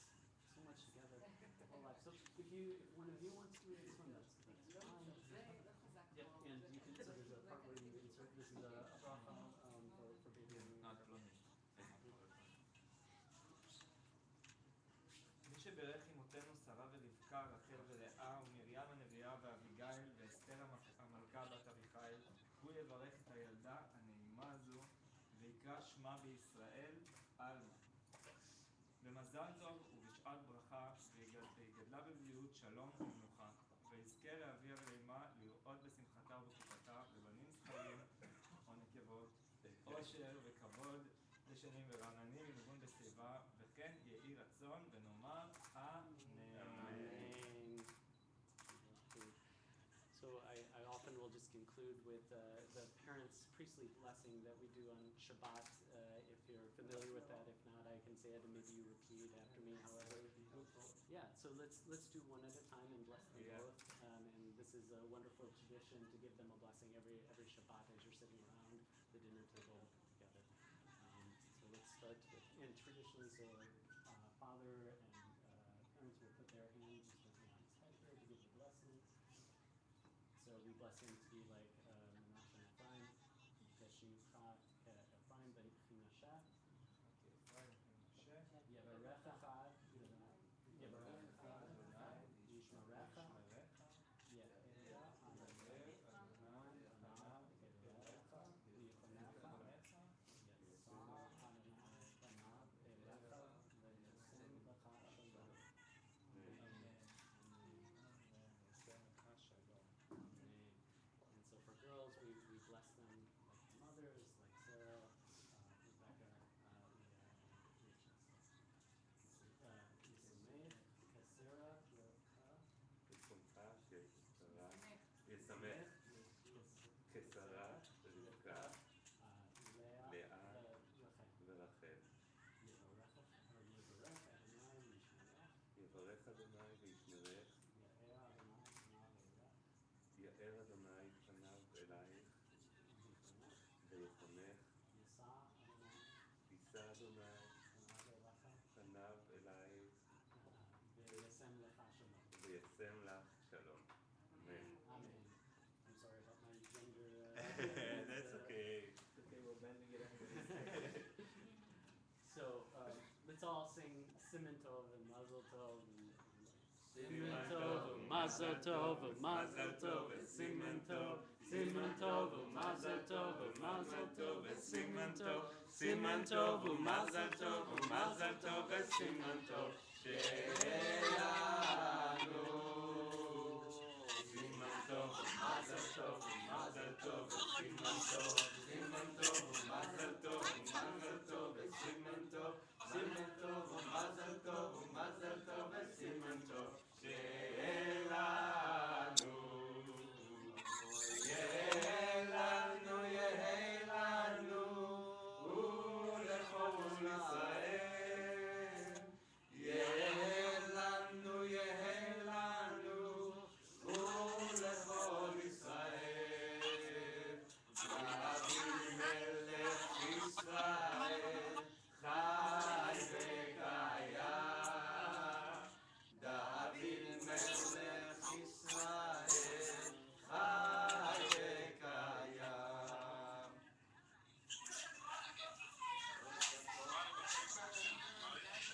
[SPEAKER 1] so much together the whole life. So if one of you wants to do this one, that's fine. Yep, and you can, so there's a part where you insert, this is a bracha for baby.
[SPEAKER 7] Not Ploni. מי שברך אמותינו שרה ורבקה, רחל ולאה, ומרים הנביאה ואביגיל, ואסתר המלכה בת אביחיל, הוא יברך את הילדה הנעימה הזו, ויקרא שמה בישראל עלמה. במזל טוב ובשעת ברכה, ויגדלה בבריאות שלום ומנוחה, ויזכה לאביה ולאמה לראות בשמחתה ובחופתה, בבנים זכרים או נקבות, עושר וכבוד, לשנים ורעננים ונבון בשיבה, וכן יהי רצון ונאמר אמן.
[SPEAKER 1] So I often will just conclude with the parents' priestly blessing that we do on Shabbat. If you're familiar with that, if not, I can say it and maybe you repeat after me. However, yeah. So let's do one at a time and bless them both. And this is a wonderful tradition to give them a blessing every Shabbat as you're sitting around the dinner table together. So let's start with, and traditionally, so father and parents will put their hands gently on his head here to give the blessings. So we bless him to be like Menashe and Ephraim, Keshimcha Ephraim ben Chinasha, Yevarech
[SPEAKER 3] אדוני וישמרך, יאר אדוני פניו אלייך ויחונך, יישא אדוני פניו אלייך
[SPEAKER 1] וישם לך שלום.
[SPEAKER 3] וישם לך שלום. אמן.
[SPEAKER 1] Amen. I'm sorry about my gender.
[SPEAKER 3] That's okay.
[SPEAKER 7] Okay, we're bending it anyway.
[SPEAKER 1] So let's all sing Siman Tov and Mazel Tov.
[SPEAKER 3] Siman Tov, Mazel Tov, Mazel Tov, Siman Tov, Siman Tov, Mazel Tov, Mazel Tov, Siman Tov, Siman Tov, Mazel Tov, Mazel Tov, Siman Tov, שלנו. Siman Tov, Mazel Tov, Mazel Tov, Siman Tov, Siman Tov, Mazel Tov, Mazel Tov, Siman Tov, Siman Tov, Mazel Tov, Mazel Tov, Siman Tov, שלנו. יהיה לנו, יהיה לנו, ולכל ישראל. יהיה לנו, יהיה לנו, ולכל ישראל. דוד מלך ישראל, חי וקיים. דוד מלך ישראל, חי וקיים.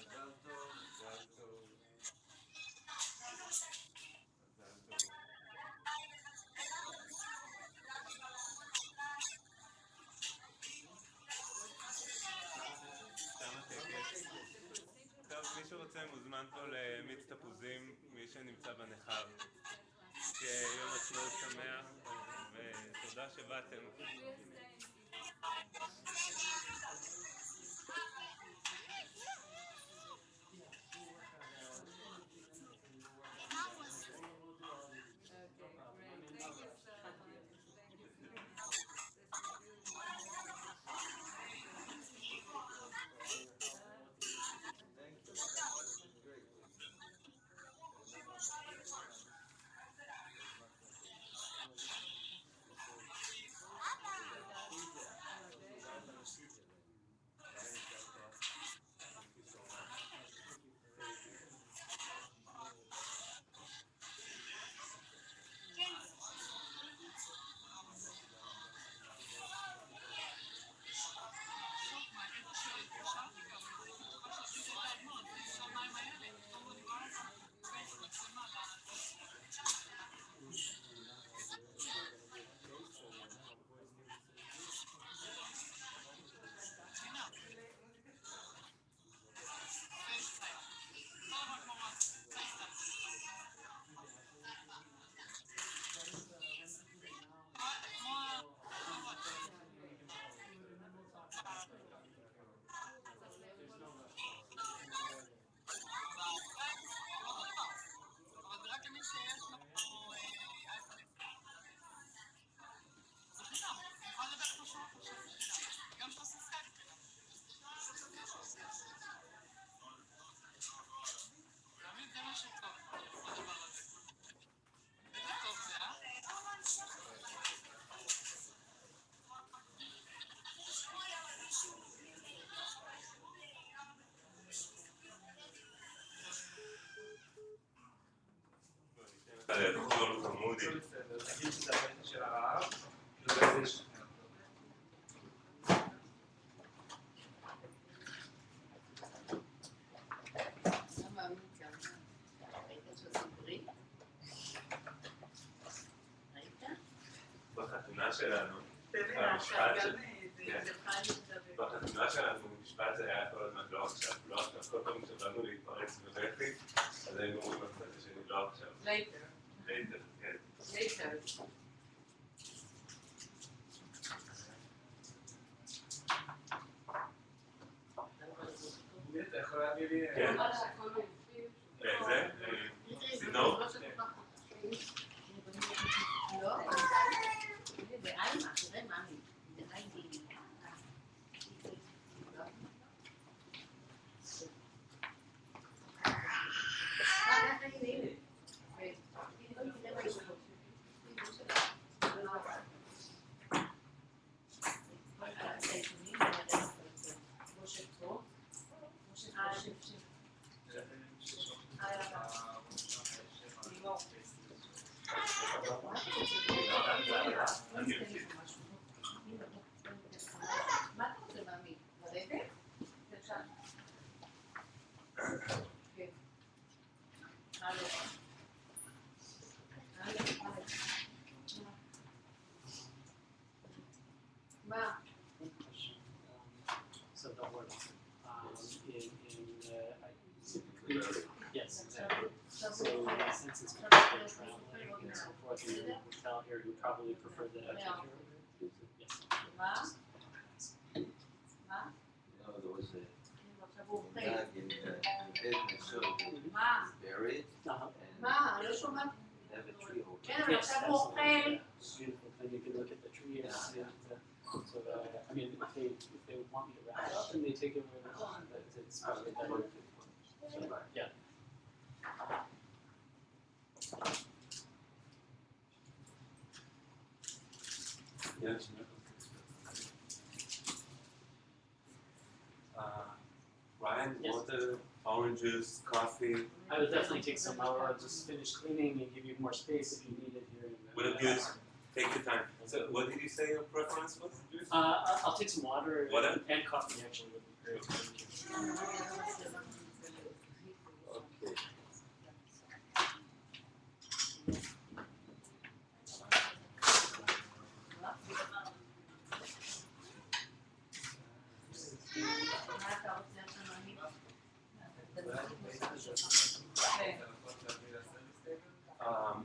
[SPEAKER 3] מזל טוב, מזל טוב. מזל טוב. תם הטקס. טוב, מי שרוצה מוזמן פה למיץ תפוזים, מי שנמצא בנחל. שיהיה יום עצמאות שמח, ותודה שבאתם. בחור חמודי.
[SPEAKER 7] נגיד שזה הבן של הרעב, ובאיזה ישכנע אותו.
[SPEAKER 3] בחתונה שלנו, בחתונה שלנו, משפט זה היה כל הזמן לא עכשיו, לא עכשיו, כל פעם שבאנו להתפרץ בבכי, אז היינו אומרים לצד השני לא עכשיו.
[SPEAKER 6] Later.
[SPEAKER 3] Later, כן.
[SPEAKER 6] Later.
[SPEAKER 7] אתה יכול להביא לי...
[SPEAKER 3] כן. זה? צינור?
[SPEAKER 6] לא, זה אלמה, תראה מאמי, זה היידי.
[SPEAKER 1] what you would tell here, you probably prefer the extra. Yes.
[SPEAKER 6] מה? מה?
[SPEAKER 2] You know, there was a
[SPEAKER 6] עכשיו הוא אוכל.
[SPEAKER 2] dog in the business, so they
[SPEAKER 6] מה?
[SPEAKER 2] buried
[SPEAKER 1] Uh-huh.
[SPEAKER 2] and
[SPEAKER 6] מה? אני לא שומעת.
[SPEAKER 2] have a tree over.
[SPEAKER 6] כן, אבל עכשיו הוא אוכל.
[SPEAKER 1] It's beautiful thing. You can look at the tree and see it. So I mean, if they want me to wrap it up and they take it away, but it's probably better. So, yeah.
[SPEAKER 3] Yes. Ryan,
[SPEAKER 1] Yes.
[SPEAKER 3] water, oranges, coffee.
[SPEAKER 1] I would definitely take some. I'll just finish cleaning and give you more space if you need it here.
[SPEAKER 3] We'll use. Take your time. So, what did you say your preference was?
[SPEAKER 1] I'll take some water
[SPEAKER 3] Water?
[SPEAKER 1] and coffee actually would be great. Thank you.
[SPEAKER 2] Okay.
[SPEAKER 6] מה אתה רוצה שאני...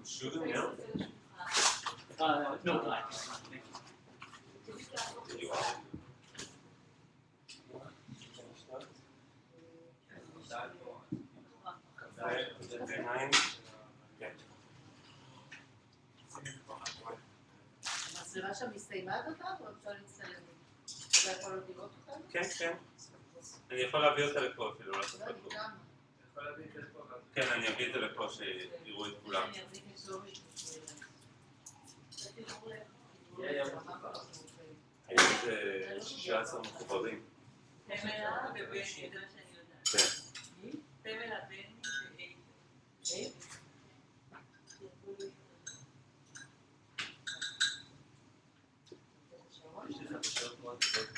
[SPEAKER 3] Sugar milk.
[SPEAKER 1] No black.
[SPEAKER 3] Did you want? Behind. Yeah.
[SPEAKER 6] המצלמה שם הסתיימה דקה, או אפשר להצטלם? אתה יכול עוד לראות אותנו?
[SPEAKER 3] כן, כן. אני יכול להביא אותה לפה אפילו, לא לעשות
[SPEAKER 6] לא,
[SPEAKER 3] את
[SPEAKER 6] אני גם.
[SPEAKER 3] כן, אני אביא את זה לפה שיראו את כולם.
[SPEAKER 6] אני אביא נזורי.
[SPEAKER 3] היום זה 16 מחוברים.
[SPEAKER 4] תמלה ובני, זה מה שאני יודעת.
[SPEAKER 3] כן.
[SPEAKER 4] תמלה, בני ואיתן.
[SPEAKER 2] יש לי חדשות מאוד טובות.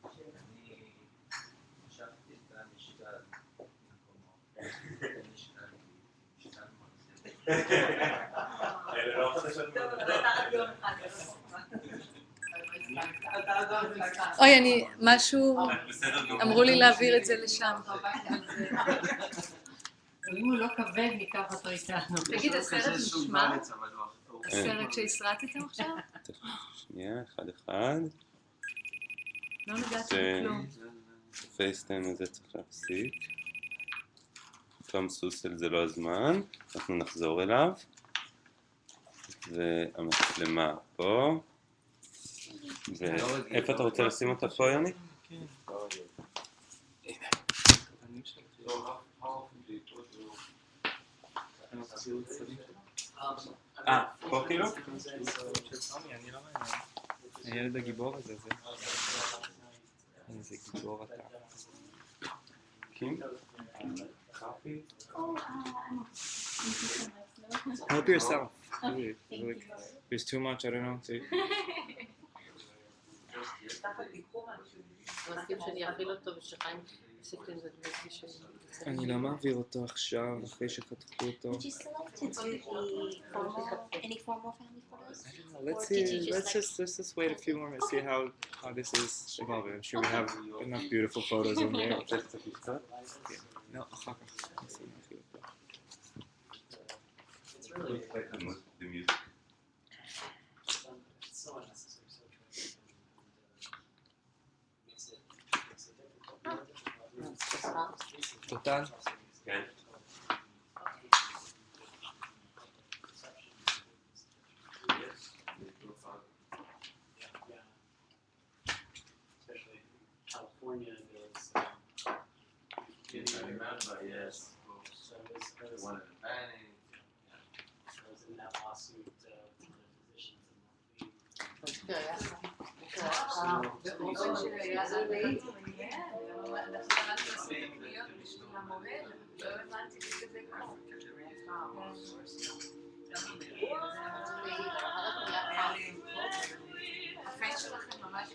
[SPEAKER 2] אני משכתי את המשקל במקומו. משקל מחזיר.
[SPEAKER 3] אלה לא חדשות מאוד
[SPEAKER 4] טוב,
[SPEAKER 3] טובות.
[SPEAKER 4] אתה רק יום אחד. אתה רק יום אחד.
[SPEAKER 9] אוי, אני, משהו,
[SPEAKER 3] את בסדר גמור.
[SPEAKER 9] אמרו לי להעביר את זה לשם.
[SPEAKER 6] אם הוא לא כבד, ניקח אותו איתנו.
[SPEAKER 9] תגיד, הסרט נשמע?
[SPEAKER 2] אבל הוא
[SPEAKER 9] הסרט שהסרטתם עכשיו?
[SPEAKER 10] שנייה, אחד.
[SPEAKER 9] לא נגעתי
[SPEAKER 10] זה-
[SPEAKER 9] בכלום.
[SPEAKER 10] הפייסטיים הזה צריך להפסיק. תום סוסל זה לא הזמן, אנחנו נחזור אליו. והמצלמה פה. ואיפה אתה רוצה לשים אותה פה, יוני? פה כאילו?
[SPEAKER 7] אני לא מעניין. הילד הגיבור הזה, זה... איזה גיבור אתה.
[SPEAKER 10] קים?
[SPEAKER 7] Help yourself. There's too much, I don't know.
[SPEAKER 6] מסכים שאני אאכיל אותו ושחיים יוסיף לי איזה דמי בשביל...
[SPEAKER 7] אני לא מעביר אותו עכשיו, אחרי שחתכו אותו.
[SPEAKER 11] Did you select to do the formal, any formal family photos?
[SPEAKER 7] Let's
[SPEAKER 11] Or did you
[SPEAKER 7] see.
[SPEAKER 11] just
[SPEAKER 7] Let's just wait a few more minutes. See how this is evolving. I'm sure we have enough beautiful photos in there. No, אחר כך. נשים להכיל אותו.
[SPEAKER 1] It's really
[SPEAKER 3] The music.
[SPEAKER 1] it's so unnecessary, so true. Makes it difficult.
[SPEAKER 7] טוטל?
[SPEAKER 3] כן.
[SPEAKER 1] Yeah. Especially California, there's
[SPEAKER 2] I remember, yes.
[SPEAKER 1] so I was
[SPEAKER 2] One of the banning.
[SPEAKER 1] I was in that lawsuit with the physicians in
[SPEAKER 6] באופן שהיה לי, אנחנו למדנו לעשות תוכניות בשביל המורה, לא הבנתי שזה קורה. החיים שלכם ממש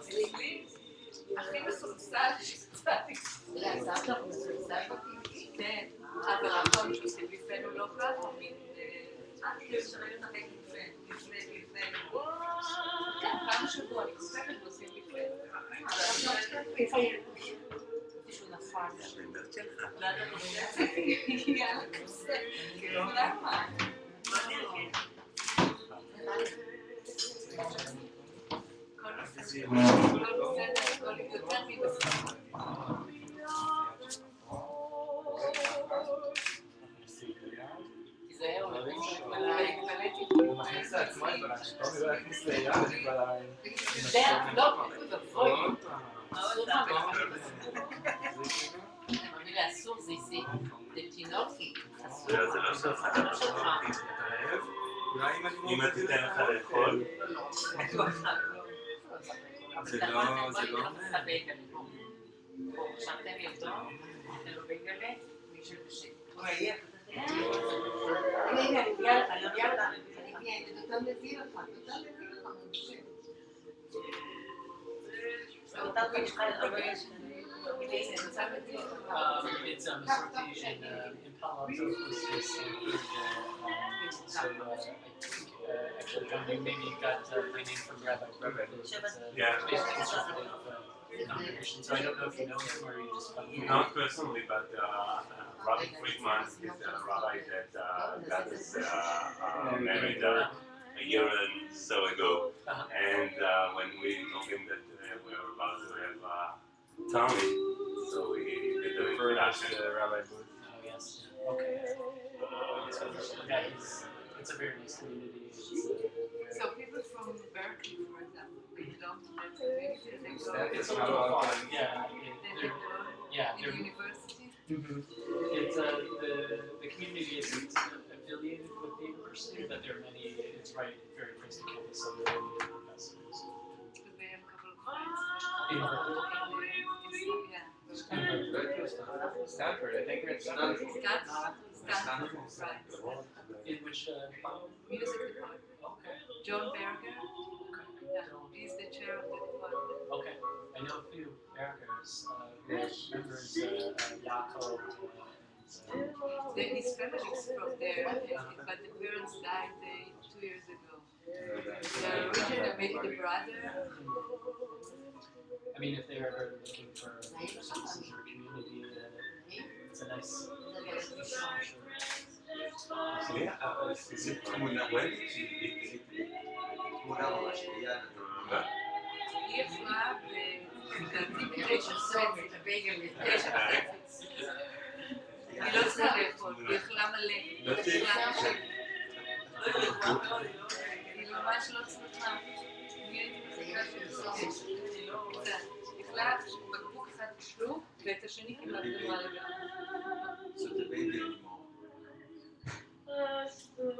[SPEAKER 6] יפים. הכי מסורסל שצריך. זה עכשיו מסורסל בטבעי? כן. אבל נכון שעושים לפנינו לא ככה, מין... כאילו שראינו את לפני. פעם שבוע אני חושבת ועושים לפני. שהוא נפל. יאללה, כזה. כאילו, למה? לא בסדר, הכל יותר מבסדר. תיזהר, הוא
[SPEAKER 7] מכניס לעצמו את בלן, שטומי לא יכניס ליד את בלן.
[SPEAKER 6] לא, אוי, אסור לך, אסור, זה תינוקי, אסור.
[SPEAKER 3] זה לא שלך,
[SPEAKER 6] זה לא שלך.
[SPEAKER 3] אם את תיתן לך לאכול,
[SPEAKER 6] זה לא... עכשיו תן לי אותו, תן לו בייגלה, מישהו בשקט. הנה, אני מביאה לך, אני מביאה את אותו מביא לך,
[SPEAKER 1] It's Masarti in Palo Alto, close to Stanford. So I think actually John, you maybe got my name from Rabbi Brith.
[SPEAKER 3] Yeah.
[SPEAKER 1] Basically conservative congregation. So I don't know if you know him or you just found him.
[SPEAKER 3] not personally, but Rabbi Friedman is a rabbi that is married a year and so ago. And when we told him that we were about to have Tommy, so we did the introduction.
[SPEAKER 7] Rabbi Booth.
[SPEAKER 1] Oh yes. Okay. So yeah, it's a very nice community.
[SPEAKER 6] So people from Berkeley, for example, they belong to that community, they go
[SPEAKER 1] It's a little far. Yeah. Yeah.
[SPEAKER 6] in university.
[SPEAKER 1] It's the community isn't affiliated with the university, but there are many. It's right very close to campus, so there are many professors.
[SPEAKER 6] Do they have a couple of friends?
[SPEAKER 1] In Berkeley.
[SPEAKER 7] Stanford, I think we're at Stanford.
[SPEAKER 6] Stanford, right.
[SPEAKER 1] In which
[SPEAKER 6] Music department.
[SPEAKER 1] Okay.
[SPEAKER 6] John Berger,
[SPEAKER 1] Okay.
[SPEAKER 6] he's the chair of the department.
[SPEAKER 1] Okay. I know a few Bergers who are members, Yaakov.
[SPEAKER 6] His family is from there, but the parents died 2 years ago. The original, maybe the brother.
[SPEAKER 1] I mean, if they're ever looking for services or community, it's a nice place for sure.
[SPEAKER 2] זה תמונה, תמונה ממש ליד.
[SPEAKER 6] היא יפה, לדעתי 9 סנט, בייגל, 9 סנט. היא לא צריכה לאכול, היא אכלה מלא. היא ממש לא צריכה. אני הייתי מחכה שהיא אכלה בקבוק אחד שלוק, ואת השני קיבלה גדולה לגמרי.
[SPEAKER 2] So the baby anymore. So to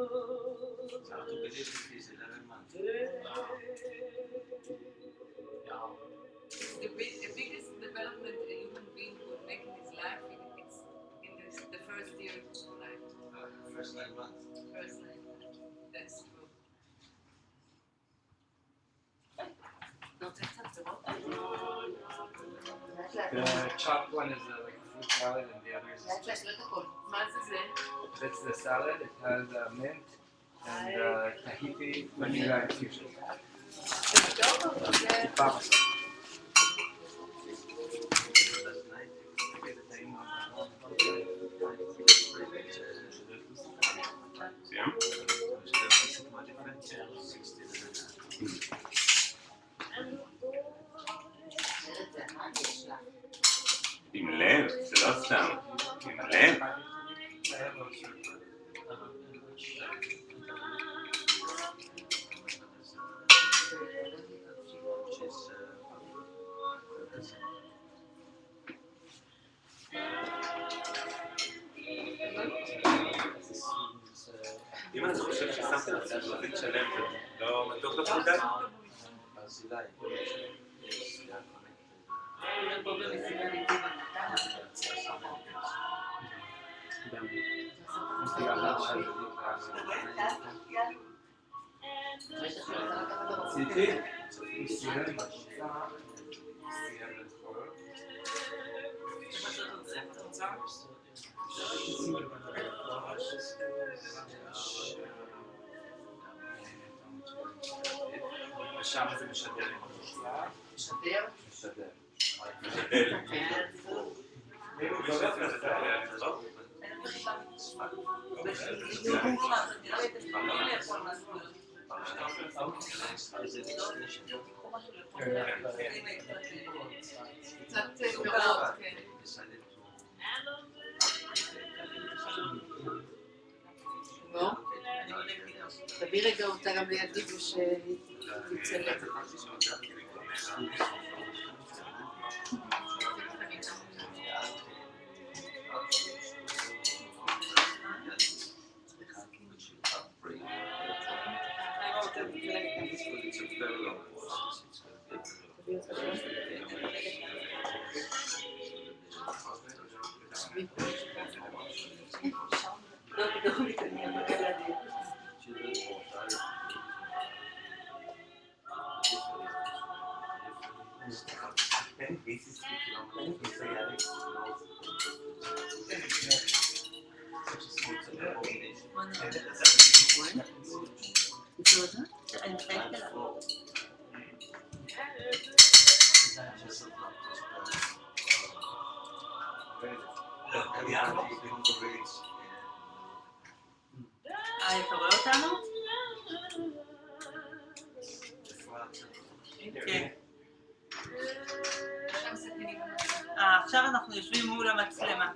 [SPEAKER 2] believe it is 11 months.
[SPEAKER 6] The biggest development a human being would make in his life, it's in the first year of his life.
[SPEAKER 2] First 9 months.
[SPEAKER 6] First 9 months. That's true.
[SPEAKER 7] The chopped one is like a fruit salad and the other is a chicken.
[SPEAKER 6] מה זה?
[SPEAKER 7] That's the salad. It has mint and Tahiti, vanilla infusion. Parmesan.
[SPEAKER 3] עם לב, זה לא סתם, עם לב. אם אני חושב ששמתי לך זווית שלם, זה לא מתוק לך מדי?
[SPEAKER 2] ברזילי.
[SPEAKER 7] ציטי, הוא סיים בשיטה, סיים לכל. ושם זה משדר עם המשלה.
[SPEAKER 6] משדר?
[SPEAKER 7] משדר.
[SPEAKER 3] משדר.
[SPEAKER 6] קצת פירות, כן. לא? תביא רגע אותה גם לידי ושנצלם.
[SPEAKER 4] אתה רואה אותנו? כן. עכשיו אנחנו יושבים מול המצלמה.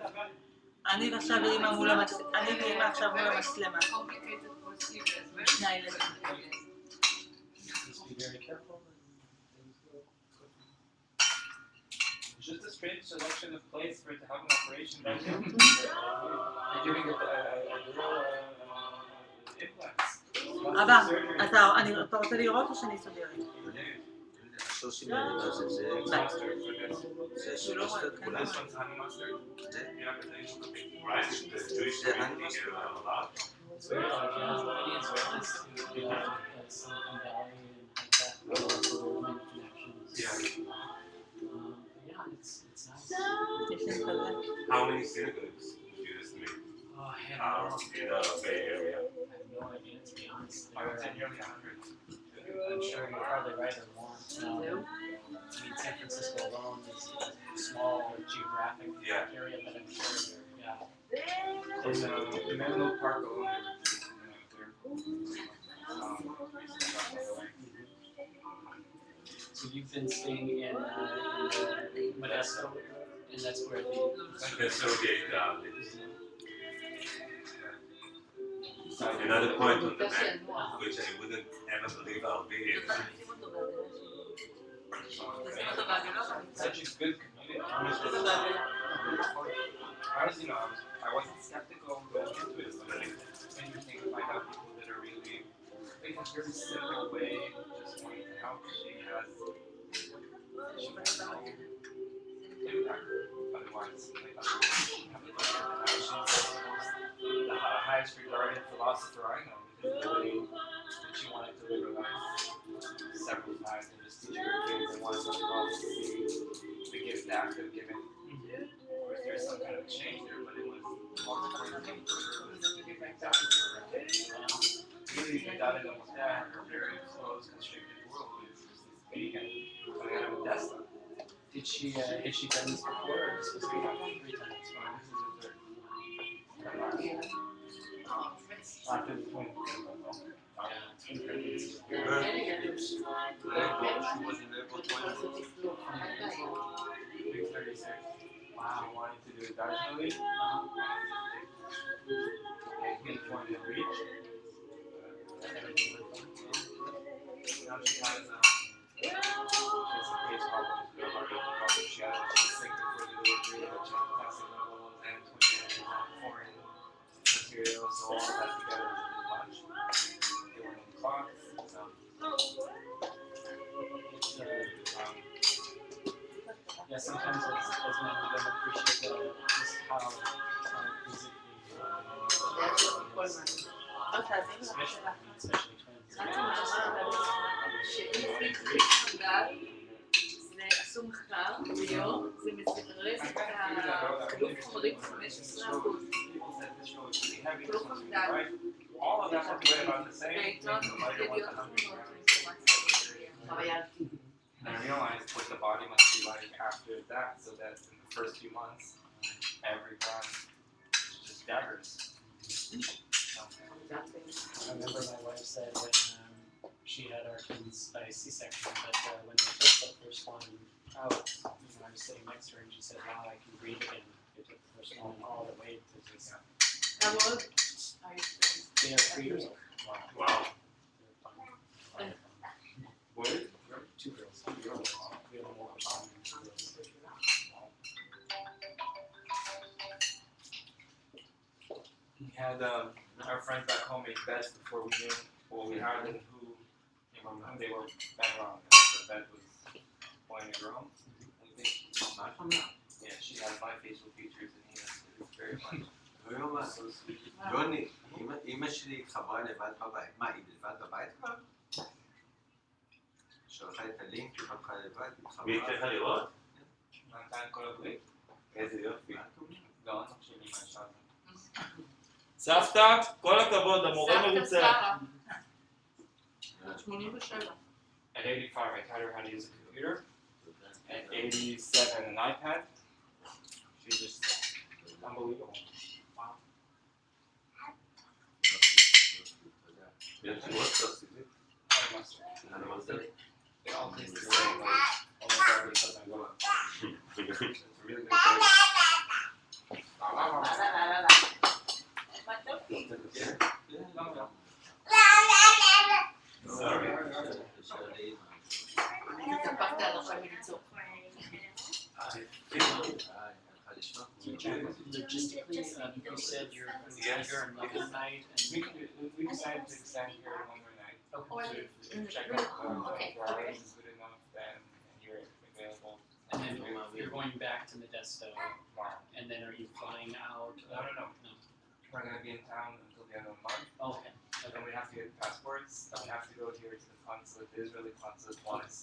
[SPEAKER 4] אני ועכשיו ואמא מול המצלמה. אני ואמא עכשיו מול המצלמה. שני הילדים.
[SPEAKER 7] Just a strange selection of place for it to have an operation back there. They're giving a girl implants.
[SPEAKER 4] אבא, אתה רוצה לראות או שאני סוגרת?
[SPEAKER 2] הסוסים האלה, זה סילבסטר כולם. זה הני מאסטר?
[SPEAKER 3] How many synagogues would you estimate in the Bay Area?
[SPEAKER 1] I have no idea, to be honest.
[SPEAKER 7] I would say nearly 100.
[SPEAKER 1] I'm sure you're probably right or more. I mean, San Francisco alone is a small geographic area that I'm sure
[SPEAKER 7] There's a Menlo Park alone.
[SPEAKER 1] So you've been staying in Modesto, and that's where the
[SPEAKER 3] Soviet another point on the map, which I wouldn't ever believe I'll be in.
[SPEAKER 7] Such a good community. Honestly, I wasn't skeptical going into it, but it's interesting to find out people that are really, in a very simple way, just wanting to help. She has no impact. Otherwise, she's the highest regarded philosopher I know, because the way that she wanted to live her life several times and just teach her kids and wanted them all to see the gift act of giving. Of course, there's some kind of change there, but it was more important thing for her was to give thanks after her. Really, without it almost that, her very close, constricted world was just this vegan, but I had a Modesto.
[SPEAKER 1] Did she had she done this before, or this was 3 times?
[SPEAKER 7] This is the third. After the twin.
[SPEAKER 2] She was in airport
[SPEAKER 7] 36. Wow. She wanted to do it vaginally. Get one in reach. Now she has some case problems with her heart problems. She's sick before the delivery, but she has plastic levels and twins and foreign material, so all that together is a bit much. They were in clots, so
[SPEAKER 1] yeah, sometimes as men we don't appreciate just how especially twins.
[SPEAKER 6] עשו מחקר ביום, זה מזרז את החילוף חומרים 15%. חילוף חמדל. בעיתון ידיעות אחרונות
[SPEAKER 7] And I realized what the body must be like after that, so that in the first few months, every gun is just daggers.
[SPEAKER 1] I remember my wife said when she had our twins by C-section, but when they took the first one out, I was sitting next to her and she said, "Wow, I can breathe again." They took the first one and all the way to this.
[SPEAKER 6] How old are you?
[SPEAKER 1] They are 3 years old.
[SPEAKER 3] Wow.
[SPEAKER 1] They're fun.
[SPEAKER 3] Boys?
[SPEAKER 1] 2 girls. 2 girls. We have an older son and 2 girls.
[SPEAKER 7] We had our friends back home make beds before we knew what we had and who they were bang wrong. The bed was boy and girl. Yeah, she had my facial features and he was very funny. So sweet.
[SPEAKER 2] ג'וני, אמא שלי התחברה לבד בבית. מה, היא לבד בבית כבר? שלחה את הלינק, היא פתחה לבד, היא התחברה.
[SPEAKER 3] מי צריך לראות?
[SPEAKER 7] נתן כל הברית.
[SPEAKER 3] איזה יופי.
[SPEAKER 7] גאון שלי מהשעה. סבתא, כל הכבוד, המורה מרוצה.
[SPEAKER 6] סבתא שרה. 87.
[SPEAKER 7] At 85, I taught her how to use a computer. At 87, an iPad. She's just unbelievable. Wow.
[SPEAKER 3] יש לי עוד תוסיפי. אני מנסה.
[SPEAKER 7] They all taste the same, like almost every place I go. It's really good
[SPEAKER 3] Sorry.
[SPEAKER 6] התהפכת על עכשיו מליצור.
[SPEAKER 1] Logistically, you said you're going to be here another night,
[SPEAKER 7] We decided to extend here one more night.
[SPEAKER 1] and
[SPEAKER 7] To check out the hours is good enough, then you're available.
[SPEAKER 1] and then you're going back to Modesto,
[SPEAKER 7] Tomorrow.
[SPEAKER 1] and then are you flying out?
[SPEAKER 7] No. We're going to be in town until the end of the month.
[SPEAKER 1] Okay.
[SPEAKER 7] And then we have to get passports. We have to go here to the consulate, the Israeli consulate once,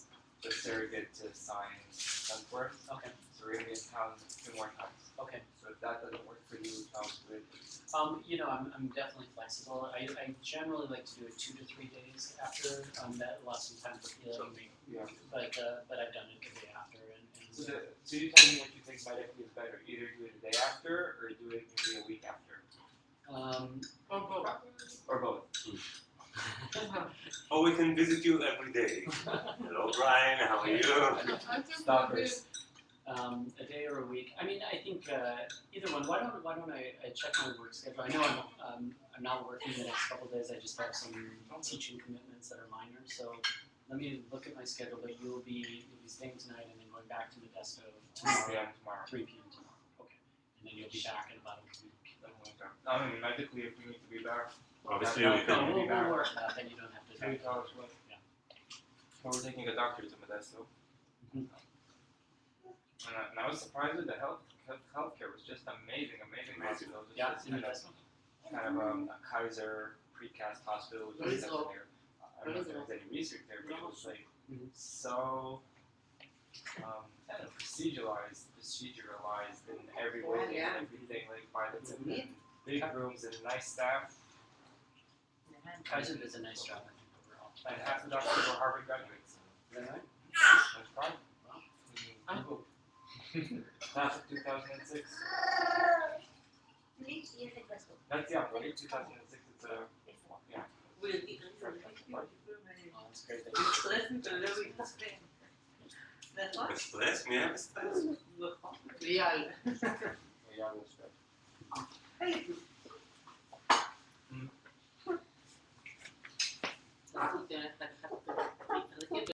[SPEAKER 7] the surrogate to sign consent for us.
[SPEAKER 1] Okay.
[SPEAKER 7] So we're going to be in town 2 more times.
[SPEAKER 1] Okay.
[SPEAKER 7] So if that doesn't work for you, sounds good.
[SPEAKER 1] I'm definitely flexible. I generally like to do it 2 to 3 days after. That allows some time for healing.
[SPEAKER 7] Yeah.
[SPEAKER 1] But I've done it the day after.
[SPEAKER 7] So you tell me what you think medically is better. Either do it the day after or do it maybe a week after. Or both.
[SPEAKER 3] Or we can visit you every day. Hello, Brian. How are you?
[SPEAKER 7] Stalkers.
[SPEAKER 1] A day or a week. I mean, I think either one. Why don't I check my work schedule? I know I'm not working the next couple of days. I just have some teaching commitments that are minor. So let me look at my schedule. But you'll be staying tonight and then going back to Modesto
[SPEAKER 7] Tomorrow.
[SPEAKER 1] 3 p.m. tomorrow. Okay. And then you'll be back in about a week.
[SPEAKER 7] I mean, medically, if we need to be back.
[SPEAKER 3] Obviously, we
[SPEAKER 1] No,
[SPEAKER 3] can.
[SPEAKER 1] we'll work that. Then you don't have to.
[SPEAKER 7] 3 hours left.
[SPEAKER 1] Yeah.
[SPEAKER 7] So we're taking a doctor to Modesto.
[SPEAKER 1] Mhm.
[SPEAKER 7] And I was surprised with the healthcare was just amazing hospital. It was
[SPEAKER 1] Yeah,
[SPEAKER 7] just
[SPEAKER 1] in Modesto.
[SPEAKER 7] kind of a Kaiser precast hospital. It was just there. I don't know if there was any research there, but it was like so proceduralized in every way and everything, like by the big rooms and nice staff.
[SPEAKER 1] Kaiser does a nice job, I think, overall.
[SPEAKER 7] And half the doctors were Harvard graduates.
[SPEAKER 1] Is that right?
[SPEAKER 7] That's fine. That's 2006. That's right? 2006. It's a yeah.
[SPEAKER 1] Oh, that's great.
[SPEAKER 3] בסטרס? מי היה בסטרס?
[SPEAKER 6] ליאל.
[SPEAKER 7] Yeah, that's right.